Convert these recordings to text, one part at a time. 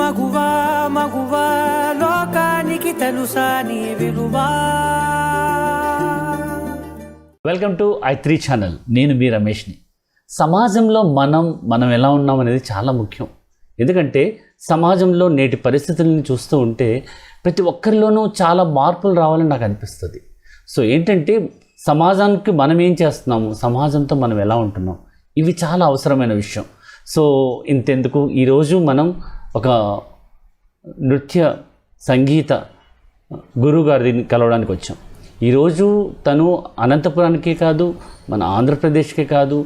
మగువా మగువా లోకానికి తెలుసా నీ విలువా. Welcome to i3 channel. నేను మీ రమేష్ని. సమాజంలో మనం ఎలా ఉన్నాం అనేది చాలా ముఖ్యం. ఎందుకంటే సమాజంలో నేటి పరిస్థితులను చూస్తూ ఉంటే ప్రతి ఒక్కరిలోనూ చాలా మార్పులు రావాలని నాకు అనిపిస్తుంది. సో ఏంటంటే సమాజానికి మనం ఏం చేస్తున్నాము, సమాజంతో మనం ఎలా ఉంటున్నాం, ఇవి చాలా అవసరమైన విషయం. సో ఇంతెందుకు ఈరోజు మనం ఒక నృత్య సంగీత గురువు గారిని కలవడానికి వచ్చాం. ఈరోజు తను అనంతపురానికే కాదు, మన ఆంధ్రప్రదేశ్కే కాదు,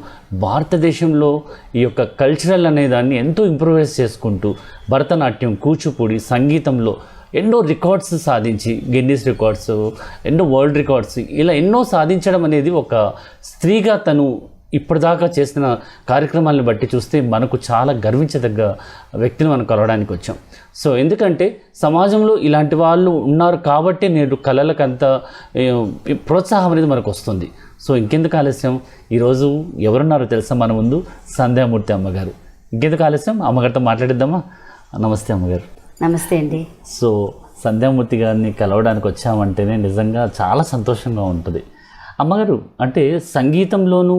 భారతదేశంలో ఈ యొక్క కల్చరల్ అనే దాన్ని ఎంతో ఇంప్రూవైజ్ చేసుకుంటూ భరతనాట్యం, కూచిపూడి, సంగీతంలో ఎన్నో రికార్డ్స్ సాధించి, గిన్నిస్ రికార్డ్స్, ఎన్నో వరల్డ్ రికార్డ్స్, ఇలా ఎన్నో సాధించడం అనేది ఒక స్త్రీగా తను ఇప్పటిదాకా చేసిన కార్యక్రమాలను బట్టి చూస్తే మనకు చాలా గర్వించదగ్గ వ్యక్తిని మనం కలవడానికి వచ్చాం. సో ఎందుకంటే సమాజంలో ఇలాంటి వాళ్ళు ఉన్నారు కాబట్టి నేడు కళలకు అంత ప్రోత్సాహం అనేది మనకు వస్తుంది. సో ఇంకెందుకు ఆలస్యం, ఈరోజు ఎవరున్నారో తెలుసా మన ముందు? సంధ్యామూర్తి అమ్మగారు. ఇంకెందుకు ఆలస్యం, అమ్మగారితో మాట్లాడిద్దామా? నమస్తే అమ్మగారు. నమస్తే అండి. సో సంధ్యామూర్తి గారిని కలవడానికి వచ్చామంటేనే నిజంగా చాలా సంతోషంగా ఉంటుంది. అమ్మగారు, అంటే సంగీతంలోనూ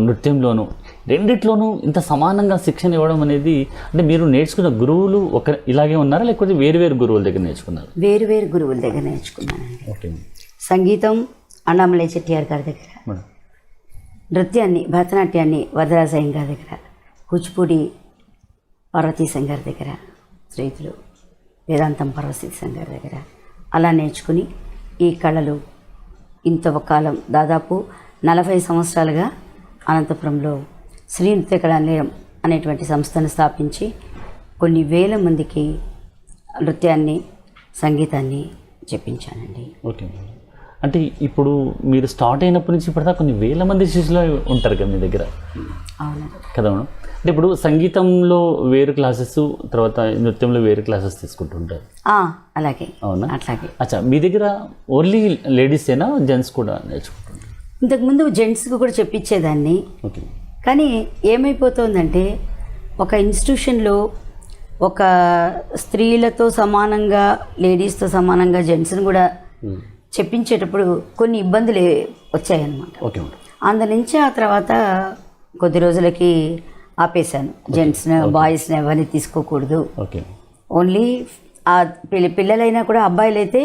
నృత్యంలోనూ రెండిట్లోనూ ఇంత సమానంగా శిక్షణ ఇవ్వడం అనేది, అంటే మీరు నేర్చుకున్న గురువులు ఇలాగే ఉన్నారా, లేకపోతే వేరు గురువుల దగ్గర నేర్చుకున్నారు? వేరు గురువుల దగ్గర నేర్చుకున్నానండి. ఓకే. సంగీతం అన్నామలై చెట్టియార్ గారి దగ్గర, నృత్యాన్ని భరతనాట్యాన్ని వరదరాజయ్య గారి దగ్గర, కూచిపూడి పార్వతీశం గారి దగ్గర, శ్రీతులు వేదాంతం పార్వతీశం గారి దగ్గర అలా నేర్చుకుని ఈ కళలు ఇంత కాలం దాదాపు 40 సంవత్సరాలుగా అనంతపురంలో శ్రీ నృత్య కళానిలయం అనేటువంటి సంస్థను స్థాపించి కొన్ని వేల మందికి నృత్యాన్ని, సంగీతాన్ని చెప్పించానండి. ఓకే. అంటే ఇప్పుడు మీరు స్టార్ట్ అయినప్పటి నుంచి ఇప్పటిదాకా కొన్ని వేల మంది శిష్యులు ఉంటారు కదా మీ దగ్గర? అవును కదా మేడం. అంటే ఇప్పుడు సంగీతంలో వేరు క్లాసెస్, తర్వాత నృత్యంలో వేరు క్లాసెస్ తీసుకుంటుంటారు. అలాగే. అవునా? అట్లాగే. అచ్చా, మీ దగ్గర ఓన్లీ లేడీసేనా, జెంట్స్ కూడా నేర్చుకుంటుంటారు? ఇంతకుముందు జెంట్స్కి కూడా చెప్పించేదాన్ని. ఓకే. కానీ ఏమైపోతుందంటే ఒక ఇన్స్టిట్యూషన్లో ఒక స్త్రీలతో సమానంగా, లేడీస్తో సమానంగా జెంట్స్ని కూడా చెప్పించేటప్పుడు కొన్ని ఇబ్బందులు వచ్చాయన్నమాట. ఓకే. అందు నుంచి ఆ తర్వాత కొద్ది రోజులకి ఆపేశాను. జెంట్స్ని, బాయ్స్ని ఎవరిని తీసుకోకూడదు. ఓకే. ఓన్లీ ఆ పిల్లలైనా కూడా అబ్బాయిలు అయితే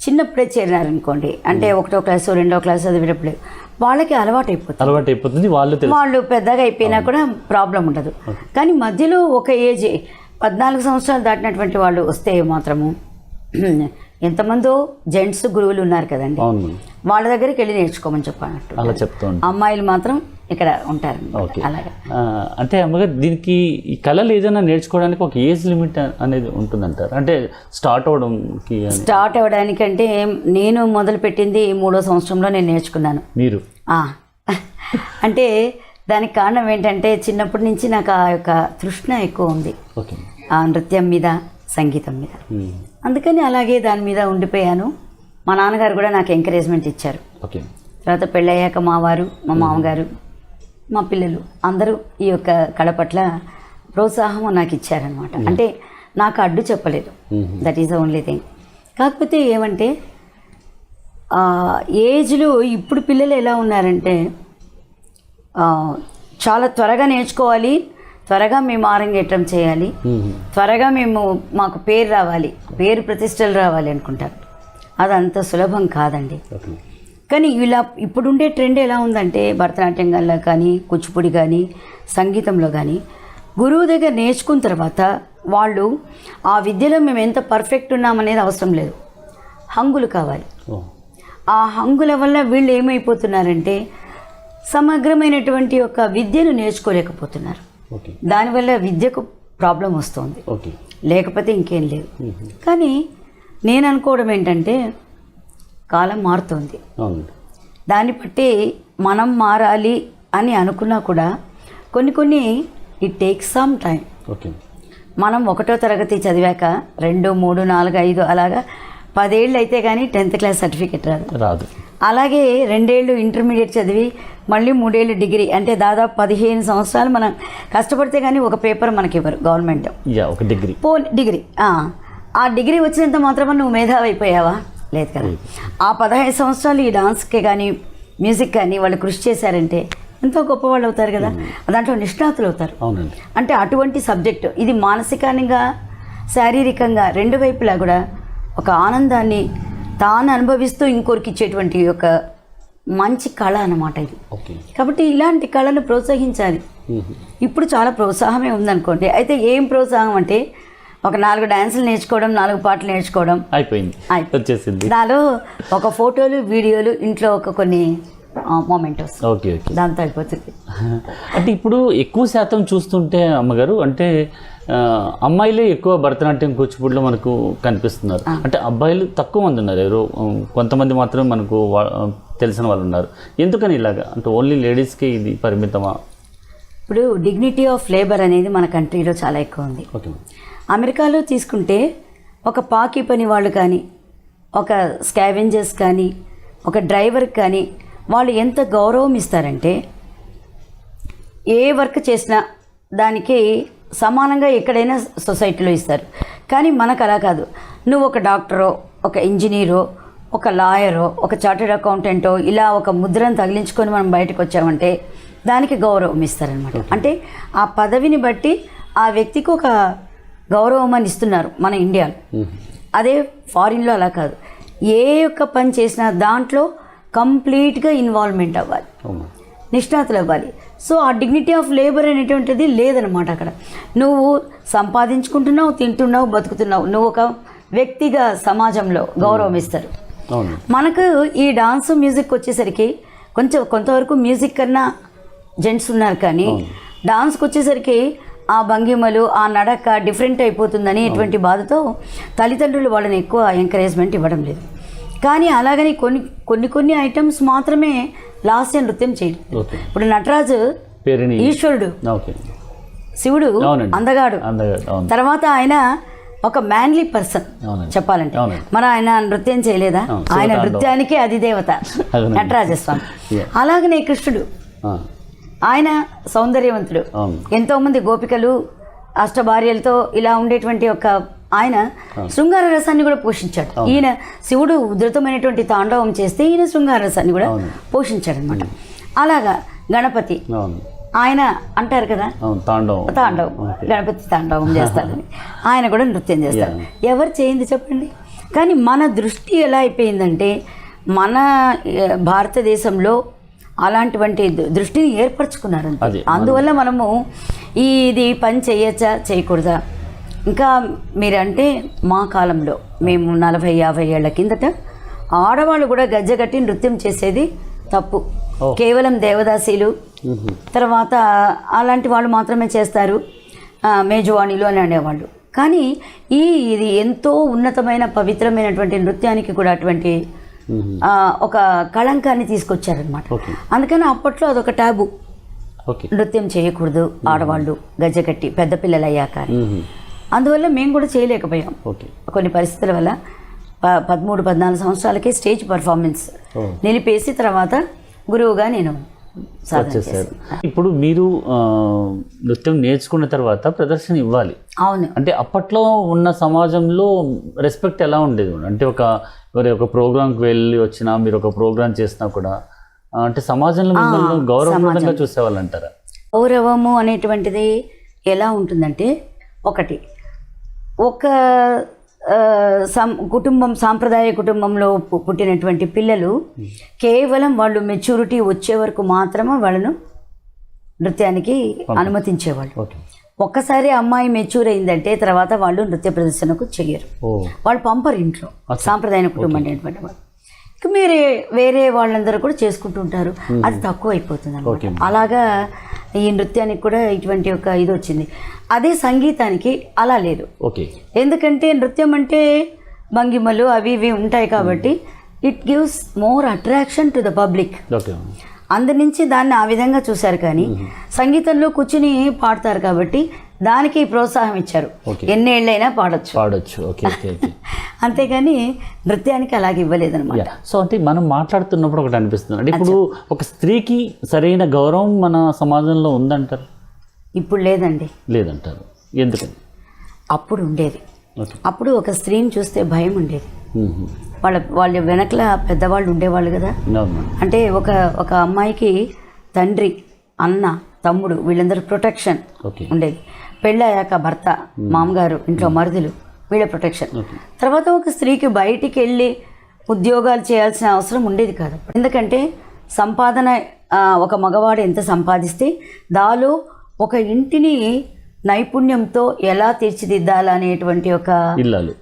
చిన్నప్పుడే చేరినారనుకోండి, అంటే 1వ క్లాసు 2వ క్లాసు చదివేటప్పుడే వాళ్ళకి అలవాటు అయిపోతుంది. వాళ్ళు పెద్దగా అయిపోయినా కూడా ప్రాబ్లం ఉండదు. కానీ మధ్యలో ఒక ఏజ్ 14 సంవత్సరాలు దాటినటువంటి వాళ్ళు వస్తే మాత్రము ఎంతమందో జెంట్స్ గురువులు ఉన్నారు కదండి, వాళ్ళ దగ్గరికి వెళ్ళి నేర్చుకోమని చెప్పానట్టు. అలా చెప్తాను. అమ్మాయిలు మాత్రం ఇక్కడ ఉంటారు. అలాగే. అంటే అమ్మగారు, దీనికి ఈ కళలు ఏదైనా నేర్చుకోవడానికి ఒక ఏజ్ లిమిట్ అనేది ఉంటుందంటారు? అంటే స్టార్ట్ అవ్వడానికి అంటే నేను మొదలుపెట్టింది 3వ సంవత్సరంలో నేను నేర్చుకున్నాను. మీరు? అంటే దానికి కారణం ఏంటంటే చిన్నప్పటి నుంచి నాకు ఆ యొక్క తృష్ణ ఎక్కువ ఉంది ఆ నృత్యం మీద, సంగీతం మీద. అందుకని అలాగే దాని మీద ఉండిపోయాను. మా నాన్నగారు కూడా నాకు ఎంకరేజ్మెంట్ ఇచ్చారు. తర్వాత పెళ్ళయ్యాక మా వారు, మా మామగారు, మా పిల్లలు అందరూ ఈ యొక్క కళ పట్ల ప్రోత్సాహం నాకు ఇచ్చారనమాట. అంటే నాకు అడ్డు చెప్పలేదు. That is the only thing. కాకపోతే ఏమంటే ఏజ్లో ఇప్పుడు పిల్లలు ఎలా ఉన్నారంటే చాలా త్వరగా నేర్చుకోవాలి, త్వరగా మేము ఆరంగేట్రం చేయాలి, త్వరగా మాకు పేరు రావాలి, పేరు ప్రతిష్టలు రావాలి అనుకుంటారు. అదంత సులభం కాదండి. కానీ ఇలా ఇప్పుడుండే ట్రెండ్ ఎలా ఉందంటే భరతనాట్యంలో కానీ, కూచిపూడి కానీ, సంగీతంలో కానీ గురువు దగ్గర నేర్చుకున్న తర్వాత వాళ్ళు ఆ విద్యలో మేము ఎంత పర్ఫెక్ట్ ఉన్నామనేది అవసరం లేదు, హంగులు కావాలి. ఆ హంగుల వల్ల వీళ్ళు ఏమైపోతున్నారంటే సమగ్రమైనటువంటి ఒక విద్యను నేర్చుకోలేకపోతున్నారు. దానివల్ల విద్యకు ప్రాబ్లం వస్తుంది, లేకపోతే ఇంకేం లేదు. కానీ నేను అనుకోవడం ఏంటంటే కాలం మారుతుంది, దాన్ని బట్టి మనం మారాలి అని అనుకున్నా కూడా కొన్ని ఇట్ టేక్స్ సమ్ టైం. మనం 1వ తరగతి చదివాక 2, 3, 4, 5 అలాగా 10 ఏళ్ళు అయితే కానీ 10th క్లాస్ సర్టిఫికెట్ రాదు. అలాగే 2 ఏళ్ళు ఇంటర్మీడియట్ చదివి మళ్ళీ 3 ఏళ్ళు డిగ్రీ, అంటే దాదాపు 15 సంవత్సరాలు మనం కష్టపడితే కానీ ఒక పేపర్ మనకి ఇవ్వరు గవర్నమెంట్. ఒక డిగ్రీ డిగ్రీ ఆ డిగ్రీ వచ్చినంత మాత్రమే నువ్వు మేధావి అయిపోయావా? లేదు కదా. ఆ 15 సంవత్సరాలు ఈ డాన్స్కి కానీ మ్యూజిక్ కానీ వాళ్ళు కృషి చేశారంటే ఎంతో గొప్పవాళ్ళు అవుతారు కదా, దాంట్లో నిష్ణాతులు అవుతారు. అంటే అటువంటి సబ్జెక్టు ఇది మానసికంగా శారీరకంగా 2 వైపులా కూడా ఒక ఆనందాన్ని తాను అనుభవిస్తూ ఇంకోరికి ఇచ్చేటువంటి ఒక మంచి కళ అన్నమాట ఇది. కాబట్టి ఇలాంటి కళను ప్రోత్సహించాలి. ఇప్పుడు చాలా ప్రోత్సాహమే ఉందనుకోండి. అయితే ఏం ప్రోత్సాహం అంటే ఒక 4 డాన్సులు నేర్చుకోవడం, 4 పాటలు నేర్చుకోవడం అయిపోయింది, వచ్చేసింది. దాలో ఒక ఫోటోలు వీడియోలు, ఇంట్లో ఒక కొన్ని మొమెంటోస్, దాంతో అయిపోతుంది. అంటే ఇప్పుడు ఎక్కువ శాతం చూస్తుంటే అమ్మగారు, అంటే అమ్మాయిలే ఎక్కువ భరతనాట్యం కూచిపూడిలో మనకు కనిపిస్తున్నారు. అంటే అబ్బాయిలు తక్కువ మంది ఉన్నారు, ఎవరో కొంతమంది మాత్రమే మనకు తెలిసిన వాళ్ళు ఉన్నారు. ఎందుకని ఇలాగా? అంటే ఓన్లీ లేడీస్కి ఇది పరిమితమా? ఇప్పుడు డిగ్నిటీ ఆఫ్ లేబర్ అనేది మన కంట్రీలో చాలా ఎక్కువ ఉంది. అమెరికాలో తీసుకుంటే ఒక పాకి పని వాళ్ళు కానీ, ఒక స్కావెంజర్స్ కానీ, ఒక డ్రైవర్కి కానీ వాళ్ళు ఎంత గౌరవం ఇస్తారంటే ఏ వర్క్ చేసినా దానికి సమానంగా ఎక్కడైనా సొసైటీలో ఇస్తారు. కానీ మనకు అలా కాదు. నువ్వు ఒక డాక్టరో, ఒక ఇంజనీరో, ఒక లాయరో, ఒక చార్టెడ్ అకౌంటెంటో ఇలా ఒక ముద్రను తగిలించుకొని మనం బయటకు వచ్చామంటే దానికి గౌరవం ఇస్తారనమాట. అంటే ఆ పదవిని బట్టి ఆ వ్యక్తికి ఒక గౌరవం అని ఇస్తున్నారు మన ఇండియాలో. అదే ఫారిన్లో అలా కాదు. ఏ ఒక్క పని చేసినా దాంట్లో కంప్లీట్గా ఇన్వాల్వ్మెంట్ అవ్వాలి, నిష్ణాతులు అవ్వాలి. సో ఆ డిగ్నిటీ ఆఫ్ లేబర్ అనేటువంటిది లేదనమాట అక్కడ. నువ్వు సంపాదించుకుంటున్నావు, తింటున్నావు, బతుకుతున్నావు, నువ్వు ఒక వ్యక్తిగా సమాజంలో గౌరవం ఇస్తారు. మనకు ఈ డాన్స్ మ్యూజిక్ వచ్చేసరికి కొంతవరకు మ్యూజిక్ కన్నా జెంట్స్ ఉన్నారు, కానీ డాన్స్కి వచ్చేసరికి ఆ భంగిమలు, ఆ నడక డిఫరెంట్ అయిపోతుందని ఇటువంటి బాధతో తల్లిదండ్రులు వాళ్ళని ఎక్కువ ఎంకరేజ్మెంట్ ఇవ్వడం లేదు. కానీ అలాగని కొన్ని ఐటమ్స్ మాత్రమే లాస్య నృత్యం చేయలేదు. ఇప్పుడు నటరాజు ఈశ్వరుడు, శివుడు అందగాడు, తర్వాత ఆయన ఒక మ్యాన్లీ పర్సన్ చెప్పాలంటే. మరి ఆయన నృత్యం చేయలేదా? ఆయన నృత్యానికి అధిదేవత నటరాజస్వామి. అలాగనే కృష్ణుడు, ఆయన సౌందర్యవంతుడు. ఎంతోమంది గోపికలు, అష్టభార్యలతో ఇలా ఉండేటువంటి ఒక ఆయన శృంగార రసాన్ని కూడా పోషించాడు. ఈయన శివుడు ఉధృతమైనటువంటి తాండవం చేస్తే ఈయన శృంగార రసాన్ని కూడా పోషించాడు అనమాట. అలాగా గణపతి, ఆయన అంటారు కదా తాండవం, గణపతి తాండవం చేస్తారని, ఆయన కూడా నృత్యం చేస్తారు. ఎవరు చేయింది చెప్పండి? కానీ మన దృష్టి ఎలా అయిపోయిందంటే మన భారతదేశంలో అలాంటివంటి దృష్టిని ఏర్పరచుకున్నారు. అందువల్ల మనము ఇది పని చేయొచ్చా చేయకూడదా? ఇంకా మీరంటే మా కాలంలో మేము 40-50 ఏళ్ల కిందట ఆడవాళ్ళు కూడా గజ్జగట్టి నృత్యం చేసేది తప్పు. కేవలం దేవదాసీలు, తర్వాత అలాంటి వాళ్ళు మాత్రమే చేస్తారు, మేజువాణిలు అని అనేవాళ్ళు. కానీ ఇది ఎంతో ఉన్నతమైన పవిత్రమైనటువంటి నృత్యానికి కూడా అటువంటి ఒక కళంకాన్ని తీసుకొచ్చారనమాట. అందుకని అప్పట్లో అదొక టాబు, నృత్యం చేయకూడదు ఆడవాళ్ళు గజ్జగట్టి పెద్ద పిల్లలు అయ్యాక. అందువల్ల మేము కూడా చేయలేకపోయాం కొన్ని పరిస్థితుల వల్ల. 13-14 సంవత్సరాలకే స్టేజ్ పర్ఫార్మెన్స్ నిలిపేసి తర్వాత గురువుగా నేను వచ్చేసారు. ఇప్పుడు మీరు నృత్యం నేర్చుకున్న తర్వాత ప్రదర్శన ఇవ్వాలి. అవును. అంటే అప్పట్లో ఉన్న సమాజంలో రెస్పెక్ట్ ఎలా ఉండేది? అంటే ఒక ప్రోగ్రామ్కి వెళ్ళి వచ్చినా, మీరు ఒక ప్రోగ్రామ్ చేసినా కూడా అంటే సమాజంలో మిమ్మల్ని గౌరవంగా చూసేవాళ్ళు అంటారా? గౌరవము అనేటువంటిది ఎలా ఉంటుందంటే, ఒక కుటుంబం, సాంప్రదాయ కుటుంబంలో పుట్టినటువంటి పిల్లలు కేవలం వాళ్ళు మెచ్యూరిటీ వచ్చే వరకు మాత్రమే వాళ్ళను నృత్యానికి అనుమతించేవాళ్ళు. ఒక్కసారి అమ్మాయి మెచ్యూర్ అయిందంటే తర్వాత వాళ్ళు నృత్య ప్రదర్శనకు చెయ్యరు, వాళ్ళు పంపరు ఇంట్లో. సాంప్రదాయ కుటుంబం అనేటువంటి వాళ్ళు ఇక వేరే వాళ్ళందరూ కూడా చేసుకుంటూ ఉంటారు. అది తక్కువ అయిపోతుంది అన్నమాట. అలాగా ఈ నృత్యానికి కూడా ఇటువంటి ఒక ఇది వచ్చింది. అదే సంగీతానికి అలా లేదు. ఎందుకంటే నృత్యం అంటే భంగిమలు అవి ఇవి ఉంటాయి కాబట్టి it gives more attraction to the public. అందు నుంచి దాన్ని ఆ విధంగా చూశారు. కానీ సంగీతంలో కూర్చుని పాడతారు కాబట్టి దానికి ప్రోత్సాహం ఇచ్చారు. Okay. ఎన్నేళ్ళైనా పాడొచ్చు. Okay okay okay. అంతేగాని నృత్యానికి అలాగే ఇవ్వలేదన్నమాట. సో అంటే మనం మాట్లాడుతున్నప్పుడు ఒకటి అనిపిస్తుంది అంటే ఇప్పుడు ఒక స్త్రీకి సరైన గౌరవం మన సమాజంలో ఉందంటారు? ఇప్పుడు లేదండి. లేదంటారు, ఎందుకని? అప్పుడు ఉండేది. Okay. అప్పుడు ఒక స్త్రీని చూస్తే భయం ఉండేది. వాళ్ళ వెనకల పెద్దవాళ్ళు ఉండేవాళ్ళు కదా. అవును. అంటే ఒక అమ్మాయికి తండ్రి, అన్న, తమ్ముడు వీళ్ళందరూ ప్రొటెక్షన్ ఓకే. ఉండేది. పెళ్ళయ్యాక భర్త, మామగారు, ఇంట్లో మరుదులు వీళ్ళ ప్రొటెక్షన్. తర్వాత ఒక స్త్రీకి బయటికి వెళ్ళి ఉద్యోగాలు చేయాల్సిన అవసరం ఉండేది కాదు. ఎందుకంటే సంపాదన ఒక మగవాడు ఎంత సంపాదిస్తే దాలో ఒక ఇంటిని నైపుణ్యంతో ఎలా తీర్చిదిద్దాలనేటువంటి ఒక ఇల్లాలు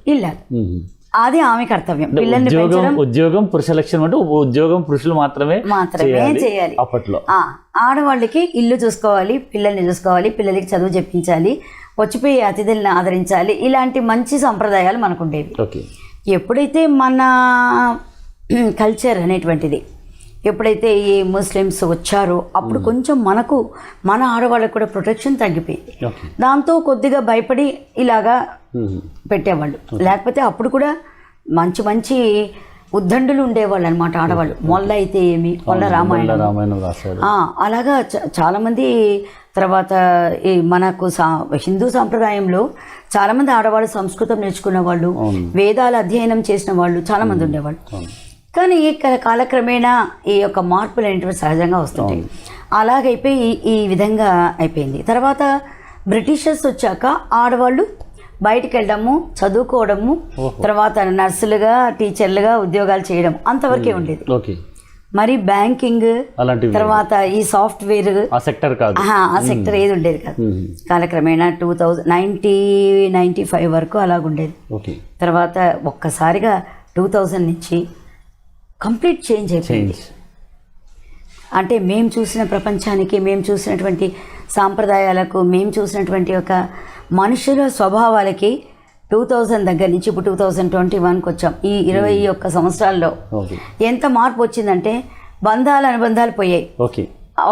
అది ఆమె కర్తవ్యం. పిల్లల్ని పెంచడం ఉద్యోగం పురుష లక్షణం అంటే ఉద్యోగం పురుషులు మాత్రమే చేయాలి. అప్పట్లో ఆడవాళ్ళకి ఇల్లు చూసుకోవాలి, పిల్లల్ని చూసుకోవాలి, పిల్లలకి చదువు చెప్పించాలి, వచ్చిపోయి అతిథుల్ని ఆదరించాలి. ఇలాంటి మంచి సంప్రదాయాలు మనకు ఉండేవి. ఎప్పుడైతే మన కల్చర్ అనేటువంటిది ఎప్పుడైతే ఈ ముస్లిమ్స్ వచ్చారో అప్పుడు కొంచెం మన ఆడవాళ్ళకు కూడా ప్రొటెక్షన్ తగ్గిపోయింది. దాంతో కొద్దిగా భయపడి ఇలాగా పెట్టేవాళ్ళు. లేకపోతే అప్పుడు కూడా మంచి మంచి ఉద్దండులు ఉండేవాళ్ళు అనమాట ఆడవాళ్ళు. మొల్ల అయితే ఏమి, మొల్ల రామాయణం అలాగా చాలామంది. తర్వాత ఈ మనకు హిందూ సాంప్రదాయంలో చాలామంది ఆడవాళ్ళు సంస్కృతం నేర్చుకున్న వాళ్ళు, వేదాలు అధ్యయనం చేసిన వాళ్ళు చాలామంది ఉండేవాళ్ళు. కానీ కాలక్రమేణా ఈ యొక్క మార్పులు అనేటువంటి సహజంగా వస్తుంటాయి. అలాగైపోయి ఈ విధంగా అయిపోయింది. తర్వాత బ్రిటిషర్స్ వచ్చాక ఆడవాళ్ళు బయటికి వెళ్ళడము, చదువుకోవడము, తర్వాత నర్సులుగా, టీచర్లుగా ఉద్యోగాలు చేయడం అంతవరకే ఉండేది. మరి బ్యాంకింగ్, తర్వాత ఈ సాఫ్ట్వేర్ ఆ సెక్టర్ ఏది ఉండేది కాదు. కాలక్రమేణా 1995 వరకు అలాగుండేది. తర్వాత ఒక్కసారిగా 2000 నుంచి కంప్లీట్ చేంజ్ అయిపోయింది. అంటే మేము చూసిన ప్రపంచానికి, మేము చూసినటువంటి సాంప్రదాయాలకు, మేము చూసినటువంటి ఒక మనుషుల స్వభావాలకి 2000 దగ్గర నుంచి ఇప్పుడు 2021కి వచ్చాం. ఈ 21 సంవత్సరాల్లో ఎంత మార్పు వచ్చిందంటే అనుబంధాలు పోయాయి.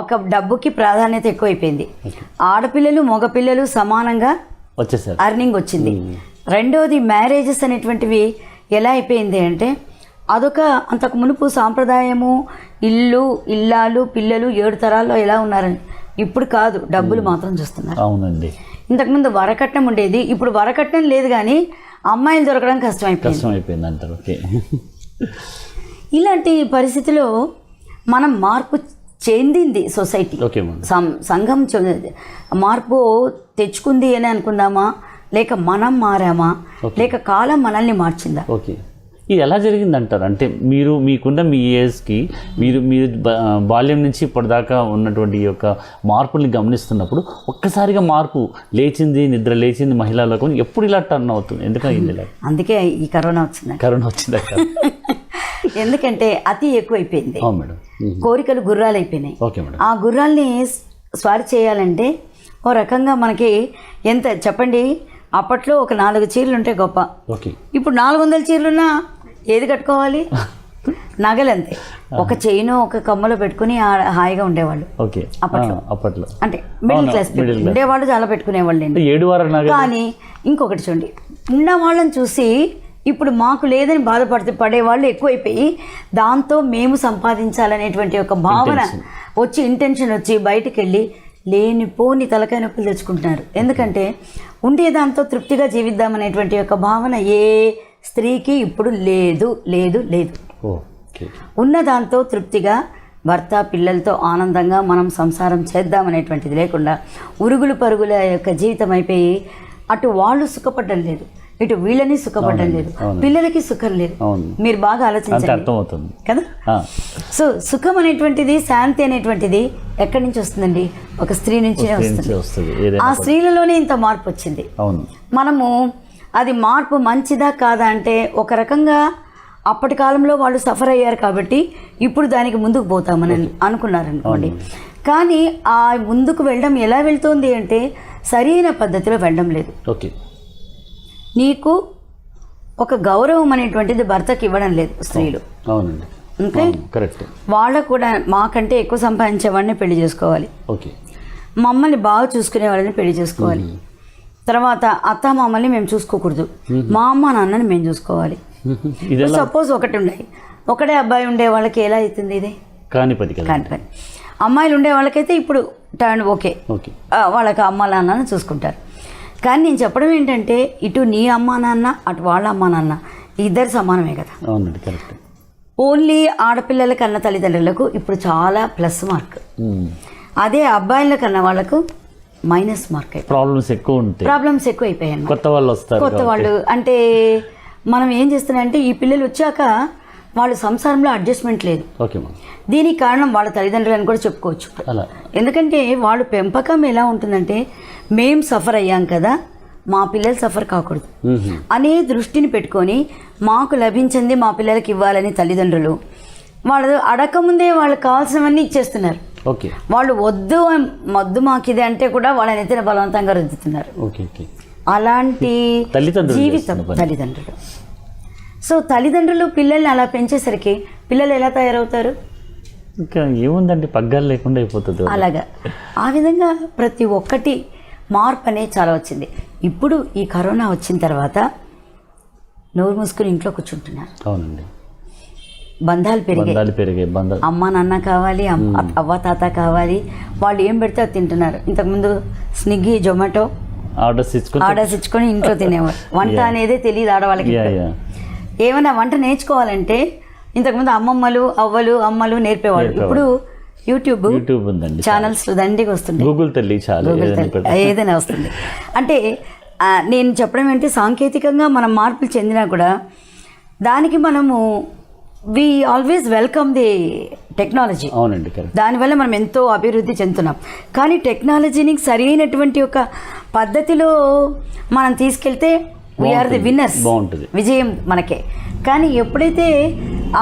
ఒక డబ్బుకి ప్రాధాన్యత ఎక్కువైపోయింది. ఆడపిల్లలు మగపిల్లలు సమానంగా వచ్చేసారు, అర్నింగ్ వచ్చింది. రెండోది మ్యారేజెస్ అనేటువంటివి ఎలా అయిపోయింది అంటే అదొక అంతకు మునుపు సాంప్రదాయము, ఇల్లాలు, పిల్లలు 7 తరాల్లో ఎలా ఉన్నారని. ఇప్పుడు కాదు, డబ్బులు మాత్రం చూస్తున్నారు. అవునండి. ఇంతకుముందు వరకట్నం ఉండేది, ఇప్పుడు వరకట్నం లేదు, కానీ అమ్మాయిలు దొరకడం కష్టమైపోయింది అంటారు. ఇలాంటి పరిస్థితిలో మనం మార్పు చెందింది సొసైటీ, సంఘం మార్పు తెచ్చుకుంది అని అనుకుందామా, లేక మనం మారామా, లేక కాలం మనల్ని మార్చిందా? ఇది ఎలా జరిగిందంటారు? అంటే మీకున్న మీ ఏజ్కి మీరు బాల్యం నుంచి ఇప్పటిదాకా ఉన్నటువంటి ఈ యొక్క మార్పుల్ని గమనిస్తున్నప్పుడు ఒక్కసారిగా మార్పు నిద్ర లేచింది మహిళా లోకం ఎప్పుడు ఇలా టర్న్ అవుతుంది? ఎందుకంటే అందుకే ఈ కరోనా వచ్చింది. ఎందుకంటే అతి ఎక్కువైపోయింది. కోరికలు గుర్రాలు అయిపోయినాయి. ఆ గుర్రాల్ని స్వారీ చేయాలంటే ఓ రకంగా మనకి ఎంత చెప్పండి, అప్పట్లో ఒక 4 చీరలు ఉంటే గొప్ప. ఇప్పుడు 400 చీరలున్నా ఏది కట్టుకోవాలి? నగలంతే. ఒక చైను, ఒక కమ్మలో పెట్టుకుని హాయిగా ఉండేవాళ్ళు అప్పట్లో. అంటే మిడిల్ క్లాస్ ఉండేవాళ్ళు చాలా పెట్టుకునేవాళ్ళు. కానీ ఇంకొకటి చూడండి, ఉన్న వాళ్ళని చూసి ఇప్పుడు మాకు లేదని పడేవాళ్ళు ఎక్కువైపోయి దాంతో మేము సంపాదించాలనేటువంటి ఒక భావన వచ్చి, ఇంటెన్షన్ వచ్చి బయటికి వెళ్ళి లేనిపోని తలకాయ నొప్పులు తెచ్చుకుంటున్నారు. ఎందుకంటే ఉండేదాంతో తృప్తిగా జీవిద్దామనేటువంటి ఒక భావన ఏ స్త్రీకి ఇప్పుడు లేదు. ఉన్నదాంతో తృప్తిగా భర్త పిల్లలతో ఆనందంగా మనం సంసారం చేద్దామనేటువంటిది లేకుండా ఉరుగులు పరుగుల యొక్క జీవితం అయిపోయి అటు వాళ్ళు సుఖపడడం లేదు, ఇటు వీళ్ళని సుఖపడడం లేదు, పిల్లలకి సుఖం లేదు. మీరు బాగా ఆలోచించండి కదా. సో సుఖం అనేటువంటిది, శాంతి అనేటువంటిది ఎక్కడి నుంచి వస్తుందండి? ఒక స్త్రీ నుంచినే వస్తుంది. ఆ స్త్రీలలోనే ఇంత మార్పు వచ్చింది. మనము అది మార్పు మంచిదా కాదా అంటే ఒక రకంగా అప్పటి కాలంలో వాళ్ళు సఫర్ అయ్యారు కాబట్టి ఇప్పుడు దానికి ముందుకు పోతామని అనుకున్నారనుకోండి. కానీ ఆ ముందుకు వెళ్ళడం ఎలా వెళ్తుంది అంటే సరైన పద్ధతిలో వెళ్ళడం లేదు. నీకు ఒక గౌరవం అనేటువంటిది భర్తకి ఇవ్వడం లేదు స్త్రీలు. వాళ్ళకు కూడా మాకంటే ఎక్కువ సంపాదించే వాడిని పెళ్లి చేసుకోవాలి, మమ్మల్ని బాగా చూసుకునే వాళ్ళని పెళ్లి చేసుకోవాలి, తర్వాత అత్త మామల్ని మేము చూసుకోకూడదు, మా అమ్మ నాన్నని మేము చూసుకోవాలి. సపోజ్ ఒకటి ఉండాలి, ఒకటే అబ్బాయి ఉండే వాళ్ళకి ఎలా అవుతుంది ఇది? కాని పని. అమ్మాయిలు ఉండే వాళ్ళకైతే ఇప్పుడు టర్న్ ఓకే, వాళ్ళకి అమ్మ నాన్నని చూసుకుంటారు. కానీ నేను చెప్పడం ఏంటంటే ఇటు నీ అమ్మ నాన్న అటు వాళ్ళ అమ్మ నాన్న ఇద్దరు సమానమే కదా. అవునండి, కరెక్ట్. ఓన్లీ ఆడపిల్లల కన్న తల్లిదండ్రులకు ఇప్పుడు చాలా ప్లస్ మార్క్, అదే అబ్బాయిల కన్న వాళ్ళకు మైనస్ మార్క్. ప్రాబ్లమ్స్ ఎక్కువ అయిపోయాయి. కొత్త వాళ్ళు వస్తారు, కొత్త వాళ్ళు అంటే మనం ఏం చేస్తున్నామంటే ఈ పిల్లలు వచ్చాక వాళ్ళ సంసారంలో అడ్జస్ట్మెంట్ లేదు. దీనికి కారణం వాళ్ళ తల్లిదండ్రులని కూడా చెప్పుకోవచ్చు. ఎందుకంటే వాళ్ళు పెంపకం ఎలా ఉంటుందంటే మేం సఫర్ అయ్యాం కదా, మా పిల్లలు సఫర్ కాకూడదు అనే దృష్టిని పెట్టుకొని మాకు లభించింది మా పిల్లలకి ఇవ్వాలని తల్లిదండ్రులు వాళ్ళు అడగకముందే వాళ్ళకి కావాల్సినవన్నీ ఇచ్చేస్తున్నారు. వాళ్ళు వద్దు మాకిది అంటే కూడా వాళ్ళని ఎత్తిన బలవంతంగా రుద్దుతున్నారు. అలాంటి జీవితం తల్లిదండ్రులు. సో తల్లిదండ్రులు పిల్లల్ని అలా పెంచేసరికి పిల్లలు ఎలా తయారవుతారు? ఇంకా ఏముందండి, పగ్గాలు లేకుండా అయిపోతుంది. అలాగా ఆ విధంగా ప్రతి ఒక్కటి మార్పు అనేది చాలా వచ్చింది. ఇప్పుడు ఈ కరోనా వచ్చిన తర్వాత నోరు మూసుకుని ఇంట్లో కూర్చుంటున్నారు. అవునండి, బంధాలు పెరిగాయి. అమ్మ నాన్న కావాలి, అవ్వ తాత కావాలి, వాళ్ళు ఏం పెడితే అది తింటున్నారు. ఇంతకుముందు స్విగ్గీ జొమాటో ఆర్డర్స్ ఇచ్చుకొని ఇంట్లో తినేవారు. వంట అనేదే తెలియదు ఆడవాళ్ళకి. ఏమైనా వంట నేర్చుకోవాలంటే ఇంతకుముందు అమ్మలు నేర్పేవాళ్ళు. ఇప్పుడు యూట్యూబ్ ఛానల్స్ దండిగా వస్తుంది, గూగుల్ ఏదైనా వస్తుంది. అంటే నేను చెప్పడం ఏంటి, సాంకేతికంగా మనం మార్పులు చెందినా కూడా దానికి మనము we always welcome the technology. అవునండి, దానివల్ల మనం ఎంతో అభివృద్ధి చెందుతున్నాం. కానీ టెక్నాలజీని సరైనటువంటి ఒక పద్ధతిలో మనం తీసుకెళ్తే వీఆర్ ది విన్నర్స్, విజయం మనకే. కానీ ఎప్పుడైతే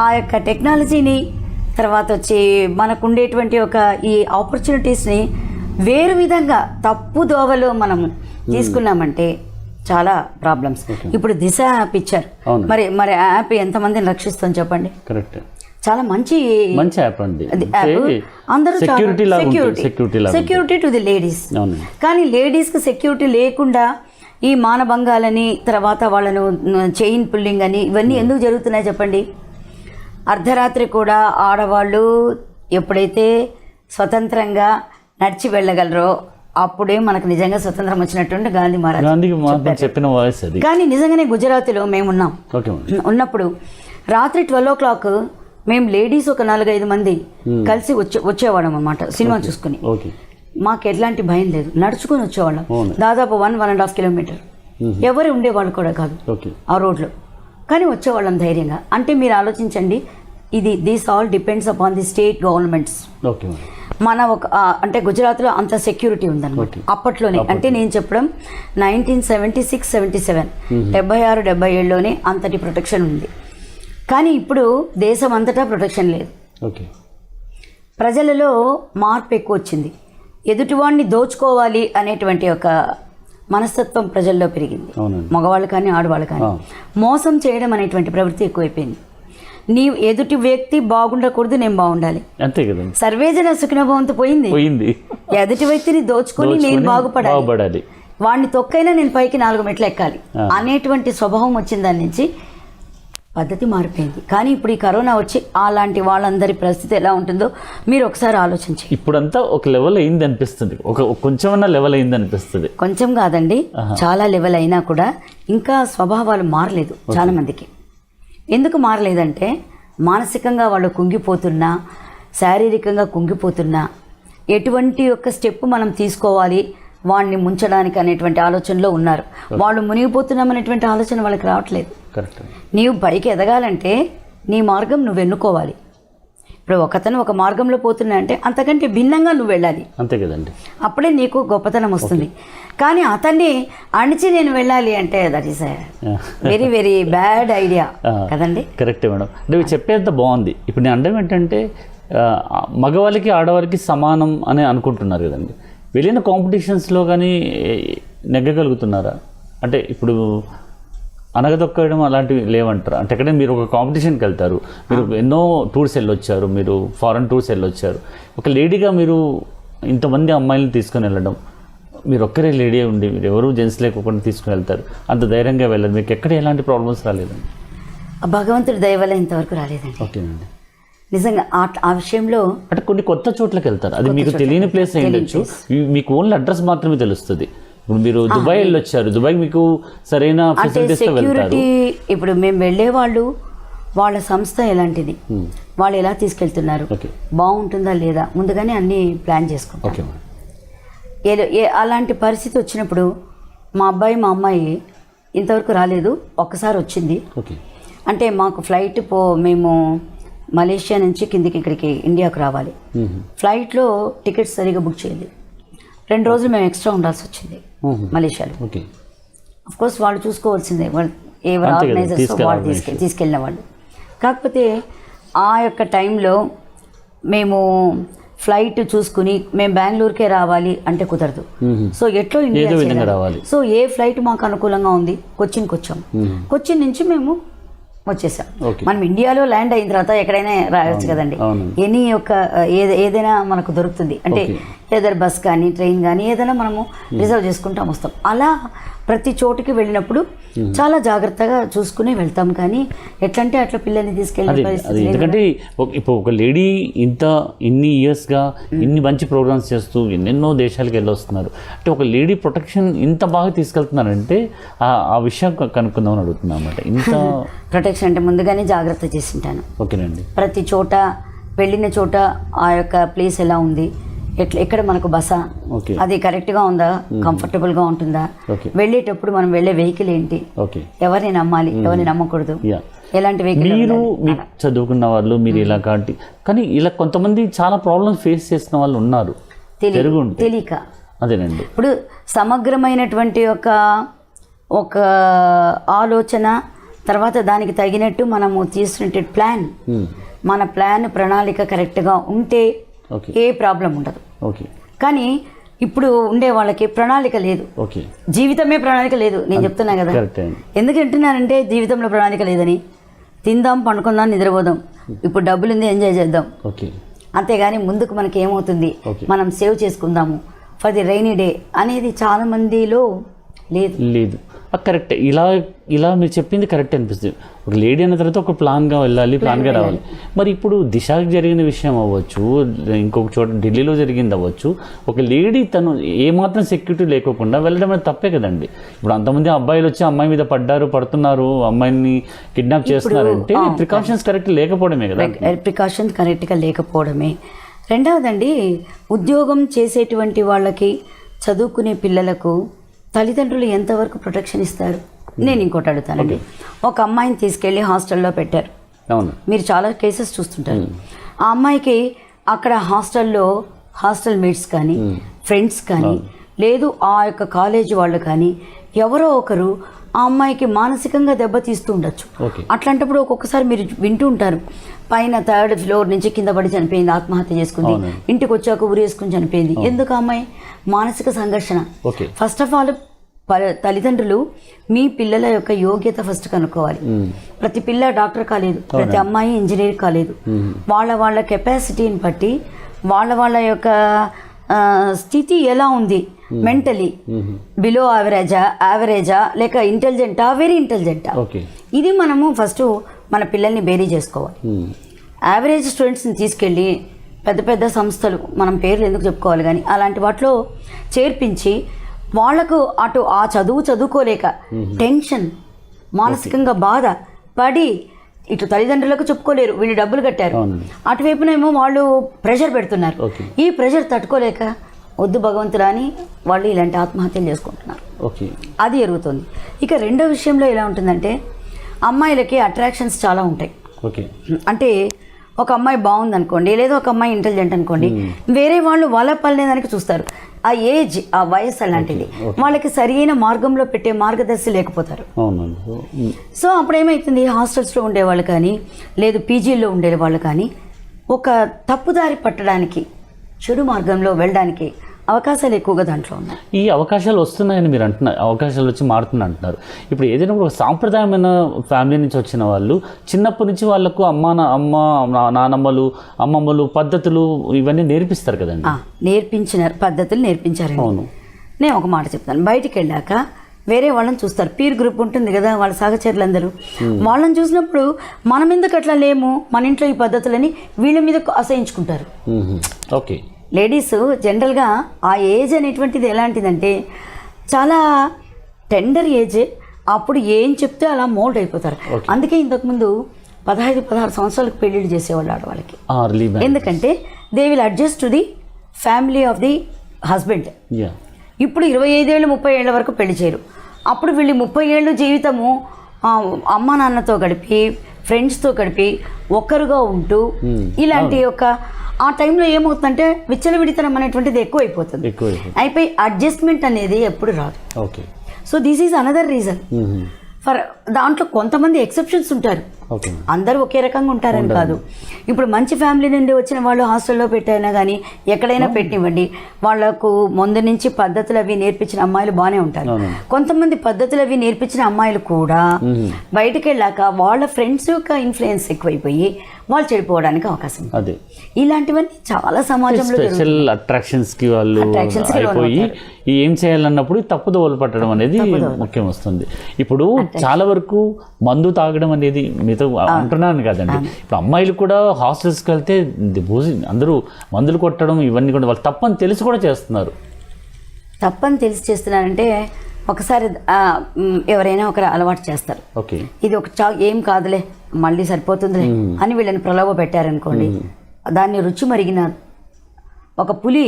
ఆ యొక్క టెక్నాలజీని తర్వాత వచ్చి మనకు ఉండేటువంటి ఒక ఈ ఆపర్చునిటీస్ని వేరు విధంగా తప్పు దోవలో మనం తీసుకున్నామంటే చాలా ప్రాబ్లమ్స్. ఇప్పుడు దిశ యాప్ ఇచ్చారు, మరి ఆ యాప్ ఎంతమందిని రక్షిస్తుంది చెప్పండి? కరెక్ట్, చాలా మంచి యాప్ అండి. అందరూ సెక్యూరిటీ టు ది లేడీస్. కానీ లేడీస్కి సెక్యూరిటీ లేకుండా ఈ మానభంగాలని తర్వాత వాళ్ళను చైన్ పుల్లింగ్ అని ఇవన్నీ ఎందుకు జరుగుతున్నాయి చెప్పండి? అర్ధరాత్రి కూడా ఆడవాళ్ళు ఎప్పుడైతే స్వతంత్రంగా నడిచి వెళ్ళగలరో అప్పుడే మనకు నిజంగా స్వతంత్రం వచ్చినట్టు గాంధీ మహారాజ్ చెప్పిన వాయిస్ అది. కానీ నిజంగానే గుజరాత్లో మేము ఉన్నప్పుడు రాత్రి 12 o'clock మేము లేడీస్ ఒక 4-5 మంది కలిసి వచ్చేవాళ్ళం అన్నమాట సినిమా చూసుకుని. మాకు ఎట్లాంటి భయం లేదు, నడుచుకొని వచ్చేవాళ్ళం. దాదాపు 1.5 kilometer. ఎవరు ఉండేవాళ్ళు కూడా కాదు ఆ రోడ్లో, కానీ వచ్చేవాళ్ళం ధైర్యంగా. అంటే మీరు ఆలోచించండి, this all depends upon the state governments. మన అంటే గుజరాత్లో అంత సెక్యూరిటీ ఉందన్నమాట అప్పట్లోనే. అంటే నేను చెప్పడం 1976-77 76-77లోనే అంతటి ప్రొటెక్షన్ ఉంది. కానీ ఇప్పుడు దేశం అంతటా ప్రొటెక్షన్ లేదు. ప్రజలలో మార్పు ఎక్కువ వచ్చింది. ఎదుటివాడిని దోచుకోవాలి అనేటువంటి ఒక మనస్తత్వం ప్రజల్లో పెరిగింది. మగవాళ్ళు కానీ ఆడవాళ్ళు కానీ మోసం చేయడం అనేటువంటి ప్రవృత్తి ఎక్కువైపోయింది. నీ ఎదుటి వ్యక్తి బాగుండకూడదు, నేను బాగుండాలి, అంతే కదా. సర్వేజన సుఖినభవంతు పోయింది. ఎదుటి వ్యక్తిని దోచుకొని నేను బాగుపడాలి, వాడిని తొక్కైనా నేను పైకి 4 మెట్లు ఎక్కాలి అనేటువంటి స్వభావం వచ్చిన దాని నుంచి పద్ధతి మారిపోయింది. కానీ ఇప్పుడు ఈ కరోనా వచ్చి అలాంటి వాళ్ళందరి పరిస్థితి ఎలా ఉంటుందో మీరు ఒకసారి ఆలోచించి. ఇప్పుడంతా ఒక లెవెల్ అయింది అనిపిస్తుంది, కొంచెమన్నా లెవెల్ అయింది అనిపిస్తుంది. కొంచెం కాదండి, చాలా లెవెల్ అయినా కూడా ఇంకా స్వభావాలు మారలేదు చాలా మందికి. ఎందుకు మారలేదంటే మానసికంగా వాళ్ళు కుంగిపోతున్నా, శారీరకంగా కుంగిపోతున్నా, ఎటువంటి ఒక స్టెప్ మనం తీసుకోవాలి వాడిని ముంచడానికి అనేటువంటి ఆలోచనలో ఉన్నారు. వాళ్ళు మునిగిపోతున్నామనేటువంటి ఆలోచన వాళ్ళకి రావట్లేదు. నీవు పైకి ఎదగాలంటే నీ మార్గం నువ్వు ఎన్నుకోవాలి. ఇప్పుడు ఒకతను ఒక మార్గంలో పోతున్నా అంటే అంతకంటే భిన్నంగా నువ్వు వెళ్ళాలి, అంతే కదండి. అప్పుడే నీకు గొప్పతనం వస్తుంది. కానీ అతన్ని అణిచి నేను వెళ్ళాలి అంటే that is very very bad idea కదండి. కరెక్టే మేడం, నువ్వు చెప్పేంత బాగుంది. ఇప్పుడు నేను అంటే ఏంటంటే మగవాళ్ళకి ఆడవారికి సమానం అని అనుకుంటున్నారు కదండి. వెళ్ళిన కాంపిటీషన్స్లో కానీ నెగ్గగలుగుతున్నారా? అంటే ఇప్పుడు అనగదొక్కడం అలాంటివి లేవంటారా? అంటే ఎక్కడైనా మీరు ఒక కాంపిటీషన్కి వెళ్తారు, మీరు ఎన్నో టూర్స్ వెళ్ళొచ్చారు, మీరు ఫారెన్ టూర్స్ వెళ్ళొచ్చారు, ఒక లేడీగా మీరు ఇంతమంది అమ్మాయిలను తీసుకొని వెళ్ళడం మీరు ఒక్కరే లేడీ ఉండి మీరు ఎవరు జెంట్స్ లేకుండా తీసుకుని వెళ్తారు, అంత ధైర్యంగా వెళ్ళదు, మీకు ఎక్కడ ఎలాంటి ప్రాబ్లమ్స్ రాలేదండి? భగవంతుడి దయ వల్ల ఇంతవరకు రాలేదండి. ఓకేనండి. నిజంగా ఆ విషయంలో అంటే కొన్ని కొత్త చోట్లకి వెళ్తారు, అది మీకు తెలియని ప్లేస్ అయ్యొచ్చు, మీకు ఓన్లీ అడ్రస్ మాత్రమే తెలుస్తుంది. ఇప్పుడు మీరు దుబాయ్ వెళ్ళొచ్చారు, దుబాయ్ మీకు సరైన ఫెసిలిటీస్తో వెళ్తారు. ఇప్పుడు మేము వెళ్ళేవాళ్ళు వాళ్ళ సంస్థ ఎలాంటిది, వాళ్ళు ఎలా తీసుకెళ్తున్నారు, బాగుంటుందా లేదా ముందుగానే అన్నీ ప్లాన్ చేసుకుంటాం. అలాంటి పరిస్థితి వచ్చినప్పుడు మా అబ్బాయి మా అమ్మాయి ఇంతవరకు రాలేదు, ఒక్కసారి వచ్చింది. అంటే మాకు ఫ్లైట్ మేము మలేషియా నుంచి కిందికి ఇక్కడికి ఇండియాకు రావాలి. ఫ్లైట్లో టికెట్స్ సరిగా బుక్ చేయాలి. 2 రోజులు మేము ఎక్స్ట్రా ఉండాల్సి వచ్చింది మలేషియాలో. అఫ్ కోర్స్ వాళ్ళు చూసుకోవాల్సిందే, వాళ్ళు ఎవరు ఆర్గనైజర్స్ వాళ్ళు తీసుకెళ్ళిన వాళ్ళు. కాకపోతే ఆ యొక్క టైంలో మేము ఫ్లైట్ చూసుకుని మేము బెంగళూరుకే రావాలి అంటే కుదరదు. సో ఎట్లో ఇండియా రావాలి. సో ఏ ఫ్లైట్ మాకు అనుకూలంగా ఉంది, కొచ్చిన్కి వచ్చాం. కొచ్చిన్ నుంచి మేము వచ్చేసాం. మనం ఇండియాలో ల్యాండ్ అయిన తర్వాత ఎక్కడైనా రావచ్చు కదండి, ఎనీ యొక్క ఏదైనా మనకు దొరుకుతుంది. అంటే ఏదైనా బస్ కానీ ట్రైన్ కానీ ఏదైనా మనము రిజర్వ్ చేసుకుంటాం వస్తాం. అలా ప్రతి చోటుకి వెళ్ళినప్పుడు చాలా జాగ్రత్తగా చూసుకుని వెళ్తాం. కానీ ఎట్లంటే అట్లా పిల్లల్ని తీసుకెళ్ళే పరిస్థితి. ఎందుకంటే ఇప్పుడు ఒక లేడీ ఇన్ని ఇయర్స్గా ఇన్ని మంచి ప్రోగ్రామ్స్ చేస్తూ ఎన్నెన్నో దేశాలకు వెళ్ళొస్తున్నారు. అంటే ఒక లేడీ ప్రొటెక్షన్ ఇంత బాగా తీసుకెళ్తున్నారంటే ఆ విషయం కనుక్కుందామని అడుగుతున్నాం అన్నమాట. ఇంత ప్రొటెక్షన్ అంటే ముందుగానే జాగ్రత్త చేసి ఉంటాను. ఓకేనండి. ప్రతి చోట వెళ్ళిన చోట ఆ యొక్క ప్లేస్ ఎలా ఉంది, ఎక్కడ మనకు బస అది కరెక్ట్గా ఉందా, కంఫర్టబుల్గా ఉంటుందా, వెళ్ళేటప్పుడు మనం వెళ్ళే వెహికల్ ఏంటి, ఎవరిని నమ్మాలి ఎవరిని నమ్మకూడదు, ఎలాంటి వెహికల్. మీరు మీకు చదువుకున్న వాళ్ళు మీరు ఇలా కానీ ఇలా కొంతమంది చాలా ప్రాబ్లమ్స్ ఫేస్ చేసిన వాళ్ళు ఉన్నారు తెలియక. అదేనండి. ఇప్పుడు సమగ్రమైనటువంటి ఒక ఆలోచన తర్వాత దానికి తగినట్టు మనము తీసుకునే ప్లాన్, మన ప్రణాళిక కరెక్ట్గా ఉంటే ఏ ప్రాబ్లం ఉండదు. కానీ ఇప్పుడు ఉండే వాళ్ళకి ప్రణాళిక లేదు, జీవితమే ప్రణాళిక లేదు. నేను చెప్తున్నా కదా, ఎందుకు అంటున్నానంటే జీవితంలో ప్రణాళిక లేదని. తిందాం, పండుకుందాం, నిద్రపోదాం, ఇప్పుడు డబ్బులు ఉంది ఎంజాయ్ చేద్దాం, అంతేగాని ముందుకు మనకి ఏమవుతుంది మనం సేవ్ చేసుకుందాము ఫర్ ది రైనీ డే అనేది చాలా మందిలో లేదు. కరెక్ట్. ఇలా మీరు చెప్పింది కరెక్ట్ అనిపిస్తుంది. ఒక లేడీ అన్న తర్వాత ఒక ప్లాన్గా వెళ్ళాలి, ప్లాన్గా రావాలి. మరి ఇప్పుడు దిశకి జరిగిన విషయం అవ్వచ్చు, ఇంకొక చోట ఢిల్లీలో జరిగింది అవ్వచ్చు, ఒక లేడీ తను ఏమాత్రం సెక్యూరిటీ లేకోకుండా వెళ్ళడం అనేది తప్పే కదండి. ఇప్పుడు అంతమంది అబ్బాయిలు వచ్చి అమ్మాయి మీద పడుతున్నారు, అమ్మాయిని కిడ్నాప్ చేస్తున్నారంటే ప్రికాషన్స్ కరెక్ట్ లేకపోవడమే కదా. ప్రికాషన్స్ కరెక్ట్గా లేకపోవడమే. రెండవదండి, ఉద్యోగం చేసేటువంటి వాళ్ళకి, చదువుకునే పిల్లలకు తల్లిదండ్రులు ఎంతవరకు ప్రొటెక్షన్ ఇస్తారు? నేను ఇంకోటి అడుగుతానండి. ఒక అమ్మాయిని తీసుకెళ్ళి హాస్టల్లో పెట్టారు, మీరు చాలా కేసెస్ చూస్తుంటారు. ఆ అమ్మాయికి అక్కడ హాస్టల్ మేట్స్ కానీ ఫ్రెండ్స్ కానీ లేదు ఆ యొక్క కాలేజీ వాళ్ళు కానీ ఎవరో ఒకరు ఆ అమ్మాయికి మానసికంగా దెబ్బతీస్తూ ఉండొచ్చు. అట్లాంటప్పుడు ఒక్కొక్కసారి మీరు వింటూ ఉంటారు, పైన 3rd ఫ్లోర్ నుంచి కింద పడి చనిపోయింది, ఆత్మహత్య చేసుకుంది, ఇంటికి వచ్చాక ఊరేసుకుని చనిపోయింది. ఎందుకు అమ్మాయి? మానసిక సంఘర్షణ. ఫస్ట్ ఆఫ్ ఆల్ తల్లిదండ్రులు మీ పిల్లల యొక్క యోగ్యత ఫస్ట్ కనుక్కోవాలి. ప్రతి పిల్ల డాక్టర్ కాలేదు, ప్రతి అమ్మాయి ఇంజనీర్ కాలేదు. వాళ్ళ కెపాసిటీని బట్టి వాళ్ళ యొక్క స్థితి ఎలా ఉంది, మెంటలీ బిలో యావరేజా లేక ఇంటెలిజెంటా, వెరీ ఇంటెలిజెంటా, ఇది మనము ఫస్ట్ మన పిల్లల్ని బేరీ చేసుకోవాలి. యావరేజ్ స్టూడెంట్స్ని తీసుకెళ్ళి పెద్ద సంస్థలు, మనం పేర్లు ఎందుకు చెప్పుకోవాలి కానీ అలాంటి వాటిలో చేర్పించి వాళ్లకు అటు ఆ చదువుకోలేక టెన్షన్, మానసికంగా బాధ పడి ఇటు తల్లిదండ్రులకు చెప్పుకోలేరు, వీళ్ళు డబ్బులు కట్టారు, అటువైపునేమో వాళ్ళు ప్రెషర్ పెడుతున్నారు. ఈ ప్రెషర్ తట్టుకోలేక వద్దు భగవంతుడా అని వాళ్ళు ఇలాంటి ఆత్మహత్యలు చేసుకుంటున్నారు. అది జరుగుతుంది. ఇక రెండో విషయంలో ఎలా ఉంటుందంటే, అమ్మాయిలకి అట్రాక్షన్స్ చాలా ఉంటాయి. అంటే ఒక అమ్మాయి బాగుంది అనుకోండి, లేదా ఒక అమ్మాయి ఇంటెలిజెంట్ అనుకోండి, వేరే వాళ్ళు వాళ్ళ పల్లెదానికి చూస్తారు. ఆ ఏజ్, ఆ వయసు అలాంటిది, వాళ్ళకి సరైన మార్గంలో పెట్టే మార్గదర్శి లేకపోతారు. సో అప్పుడు ఏమవుతుంది, హాస్టల్స్లో ఉండేవాళ్ళు కానీ లేదు పీజీల్లో ఉండే వాళ్ళు కానీ ఒక తప్పుదారి పట్టడానికి, చెడు మార్గంలో వెళ్ళడానికి అవకాశాలు ఎక్కువగా దాంట్లో ఉన్నాయి. ఈ అవకాశాలు వస్తున్నాయని మీరు అంటున్నారు, అవకాశాలు వచ్చి మారుతున్నాయి అంటున్నారు. ఇప్పుడు ఏదైనా ఒక సాంప్రదాయమైన ఫ్యామిలీ నుంచి వచ్చిన వాళ్ళు చిన్నప్పటి నుంచి వాళ్ళకు నానమ్మలు అమ్మమ్మలు పద్ధతులు ఇవన్నీ నేర్పిస్తారు కదండి. నేర్పించిన పద్ధతులు నేర్పించారు. అవును. నేను ఒక మాట చెప్తాను, బయటికి వెళ్ళాక వేరే వాళ్ళని చూస్తారు, పీర్ గ్రూప్ ఉంటుంది కదా, వాళ్ళ సహచరులందరూ వాళ్ళని చూసినప్పుడు మనం ఎందుకు అట్లా లేము, మన ఇంట్లో ఈ పద్ధతులని వీళ్ళ మీద అసహించుకుంటారు. ఓకే. లేడీస్ జనరల్గా ఆ ఏజ్ అనేటువంటిది ఎలాంటిదంటే చాలా టెండర్ ఏజ్, అప్పుడు ఏం చెప్తే అలా మోల్డ్ అయిపోతారు. అందుకే ఇంతకుముందు 15-16 సంవత్సరాలకు పెళ్ళిళ్ళు చేసేవాళ్ళు ఆడవాళ్ళకి. ఎందుకంటే they will adjust to the family of the husband. ఇప్పుడు 25 ఏళ్ళు 30 ఏళ్ళ వరకు పెళ్లి చేయరు. అప్పుడు వీళ్ళు 30 ఏళ్ళు జీవితము అమ్మ నాన్నతో గడిపి ఫ్రెండ్స్తో గడిపి ఒక్కరుగా ఉంటూ ఇలాంటి ఒక ఆ టైంలో ఏమవుతుందంటే విచ్చలవిడితనం అనేటువంటిది ఎక్కువైపోతుంది. అయిపోయి అడ్జస్ట్మెంట్ అనేది ఎప్పుడు రాదు. Okay. So this is another reason for దాంట్లో కొంతమంది ఎక్సెప్షన్స్ ఉంటారు, అందరూ ఒకే రకంగా ఉంటారని కాదు. ఇప్పుడు మంచి ఫ్యామిలీ నుండి వచ్చిన వాళ్ళు హాస్టల్లో పెట్టైనా కానీ ఎక్కడైనా పెట్టివ్వండి, వాళ్లకు ముందు నుంచి పద్ధతులు అవి నేర్పించిన అమ్మాయిలు బాగానే ఉంటారు. కొంతమంది పద్ధతులు అవి నేర్పించిన అమ్మాయిలు కూడా బయటకు వెళ్ళాక వాళ్ళ ఫ్రెండ్స్ యొక్క ఇన్ఫ్లుయెన్స్ ఎక్కువైపోయి వాళ్ళు చెడిపోవడానికి అవకాశం. అదే ఇలాంటివన్నీ చాలా సమాజంలో స్పెషల్ అట్రాక్షన్స్ కి వాళ్ళు అయిపోయి ఏం చేయాలన్నప్పుడు తప్పుదోవలు పట్టడం అనేది ముఖ్యం వస్తుంది. ఇప్పుడు చాలా వరకు మందు తాగడం అనేది మీతో అంటున్నాను కదండి. ఇప్పుడు అమ్మాయిలు కూడా హాస్టల్స్కి వెళ్తే అందరూ మందులు కొట్టడం ఇవన్నీ కూడా వాళ్ళు తప్పని తెలిసి కూడా చేస్తున్నారు. తప్పని తెలిసి చేస్తున్నారంటే ఒకసారి ఎవరైనా ఒకరు అలవాటు చేస్తారు, ఇది ఒక ఏం కాదులే మళ్ళీ సరిపోతుందిలే అని వీళ్ళని ప్రలోభ పెట్టారనుకోండి, దాన్ని రుచి మరిగిన ఒక పులి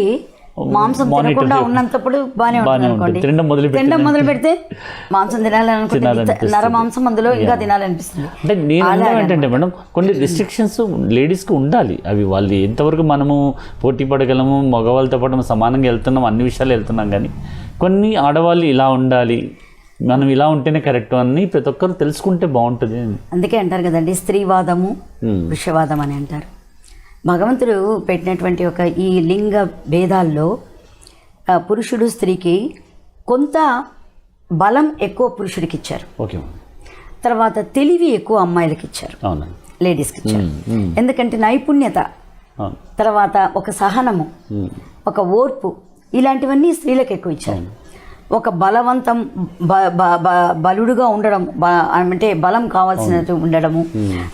మాంసం తినకుండా ఉన్నంతప్పుడు బాగానే ఉంటుంది అనుకోండి, తినడం మొదలు పెడితే మాంసం తినాలనుకుంటుంది, నర మాంసం అందులో ఇంకా తినాలనిపిస్తుంది. అంటే నేను ఏంటంటే మేడం కొన్ని రిస్ట్రిక్షన్స్ లేడీస్కి ఉండాలి. అవి వాళ్ళు ఎంతవరకు మనము పోటీ పడగలము, మగవాళ్ళతో పాటు సమానంగా వెళ్తున్నాం, అన్ని విషయాలు వెళ్తున్నాం, కానీ కొన్ని ఆడవాళ్ళు ఇలా ఉండాలి, మనం ఇలా ఉంటేనే కరెక్ట్ అని ప్రతి ఒక్కరు తెలుసుకుంటే బాగుంటుంది. అందుకే అంటారు కదండి స్త్రీవాదము పురుషవాదం అని అంటారు. భగవంతుడు పెట్టినటువంటి ఒక ఈ లింగ భేదాల్లో పురుషుడు స్త్రీకి కొంత బలం ఎక్కువ పురుషుడికి ఇచ్చారు, తర్వాత తెలివి ఎక్కువ అమ్మాయిలకి ఇచ్చారు, లేడీస్కి ఇచ్చారు. ఎందుకంటే నైపుణ్యత, తర్వాత ఒక సహనము, ఒక ఓర్పు, ఇలాంటివన్నీ స్త్రీలకు ఎక్కువ ఇచ్చారు. ఒక బలవంతం బలుడుగా ఉండడం, అంటే బలం కావాల్సినట్టు ఉండడము,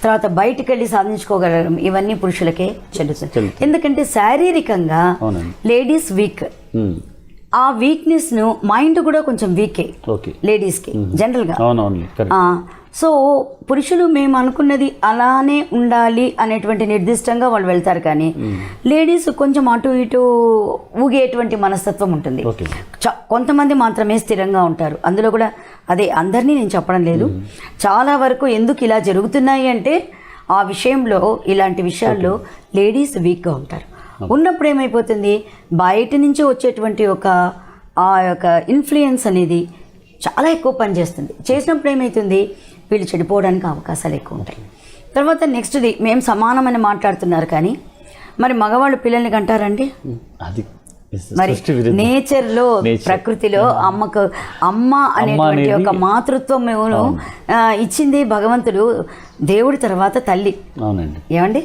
తర్వాత బయటికి వెళ్ళి సాధించుకోగలగడం, ఇవన్నీ పురుషులకే చెల్లుతుంది. ఎందుకంటే శారీరకంగా లేడీస్ వీక్, ఆ వీక్నెస్ ను మైండ్ కూడా కొంచెం వీకే లేడీస్కి జనరల్గా. సో పురుషులు మేము అనుకున్నది అలానే ఉండాలి అనేటువంటి నిర్దిష్టంగా వాళ్ళు వెళ్తారు, కానీ లేడీస్ కొంచెం అటు ఇటు ఊగేటువంటి మనస్తత్వం ఉంటుంది. కొంతమంది మాత్రమే స్థిరంగా ఉంటారు. అందులో కూడా అదే అందరినీ నేను చెప్పడం లేదు, చాలా వరకు ఎందుకు ఇలా జరుగుతున్నాయి అంటే ఆ విషయంలో ఇలాంటి విషయాల్లో లేడీస్ వీక్గా ఉంటారు. ఉన్నప్పుడు ఏమైపోతుంది, బయట నుంచి వచ్చేటువంటి ఆ యొక్క ఇన్ఫ్లుయెన్స్ అనేది చాలా ఎక్కువ పనిచేస్తుంది. చేసినప్పుడు ఏమవుతుంది, వీళ్ళు చెడిపోవడానికి అవకాశాలు ఎక్కువ ఉంటాయి. తర్వాత నెక్స్ట్ది మేము సమానమని మాట్లాడుతున్నారు, కానీ మరి మగవాళ్ళు పిల్లల్ని కంటారండి. మరి నేచర్లో ప్రకృతిలో అమ్మ అనేటువంటి ఒక మాతృత్వం ఇచ్చింది భగవంతుడు. దేవుడి తర్వాత తల్లి, ఏమండి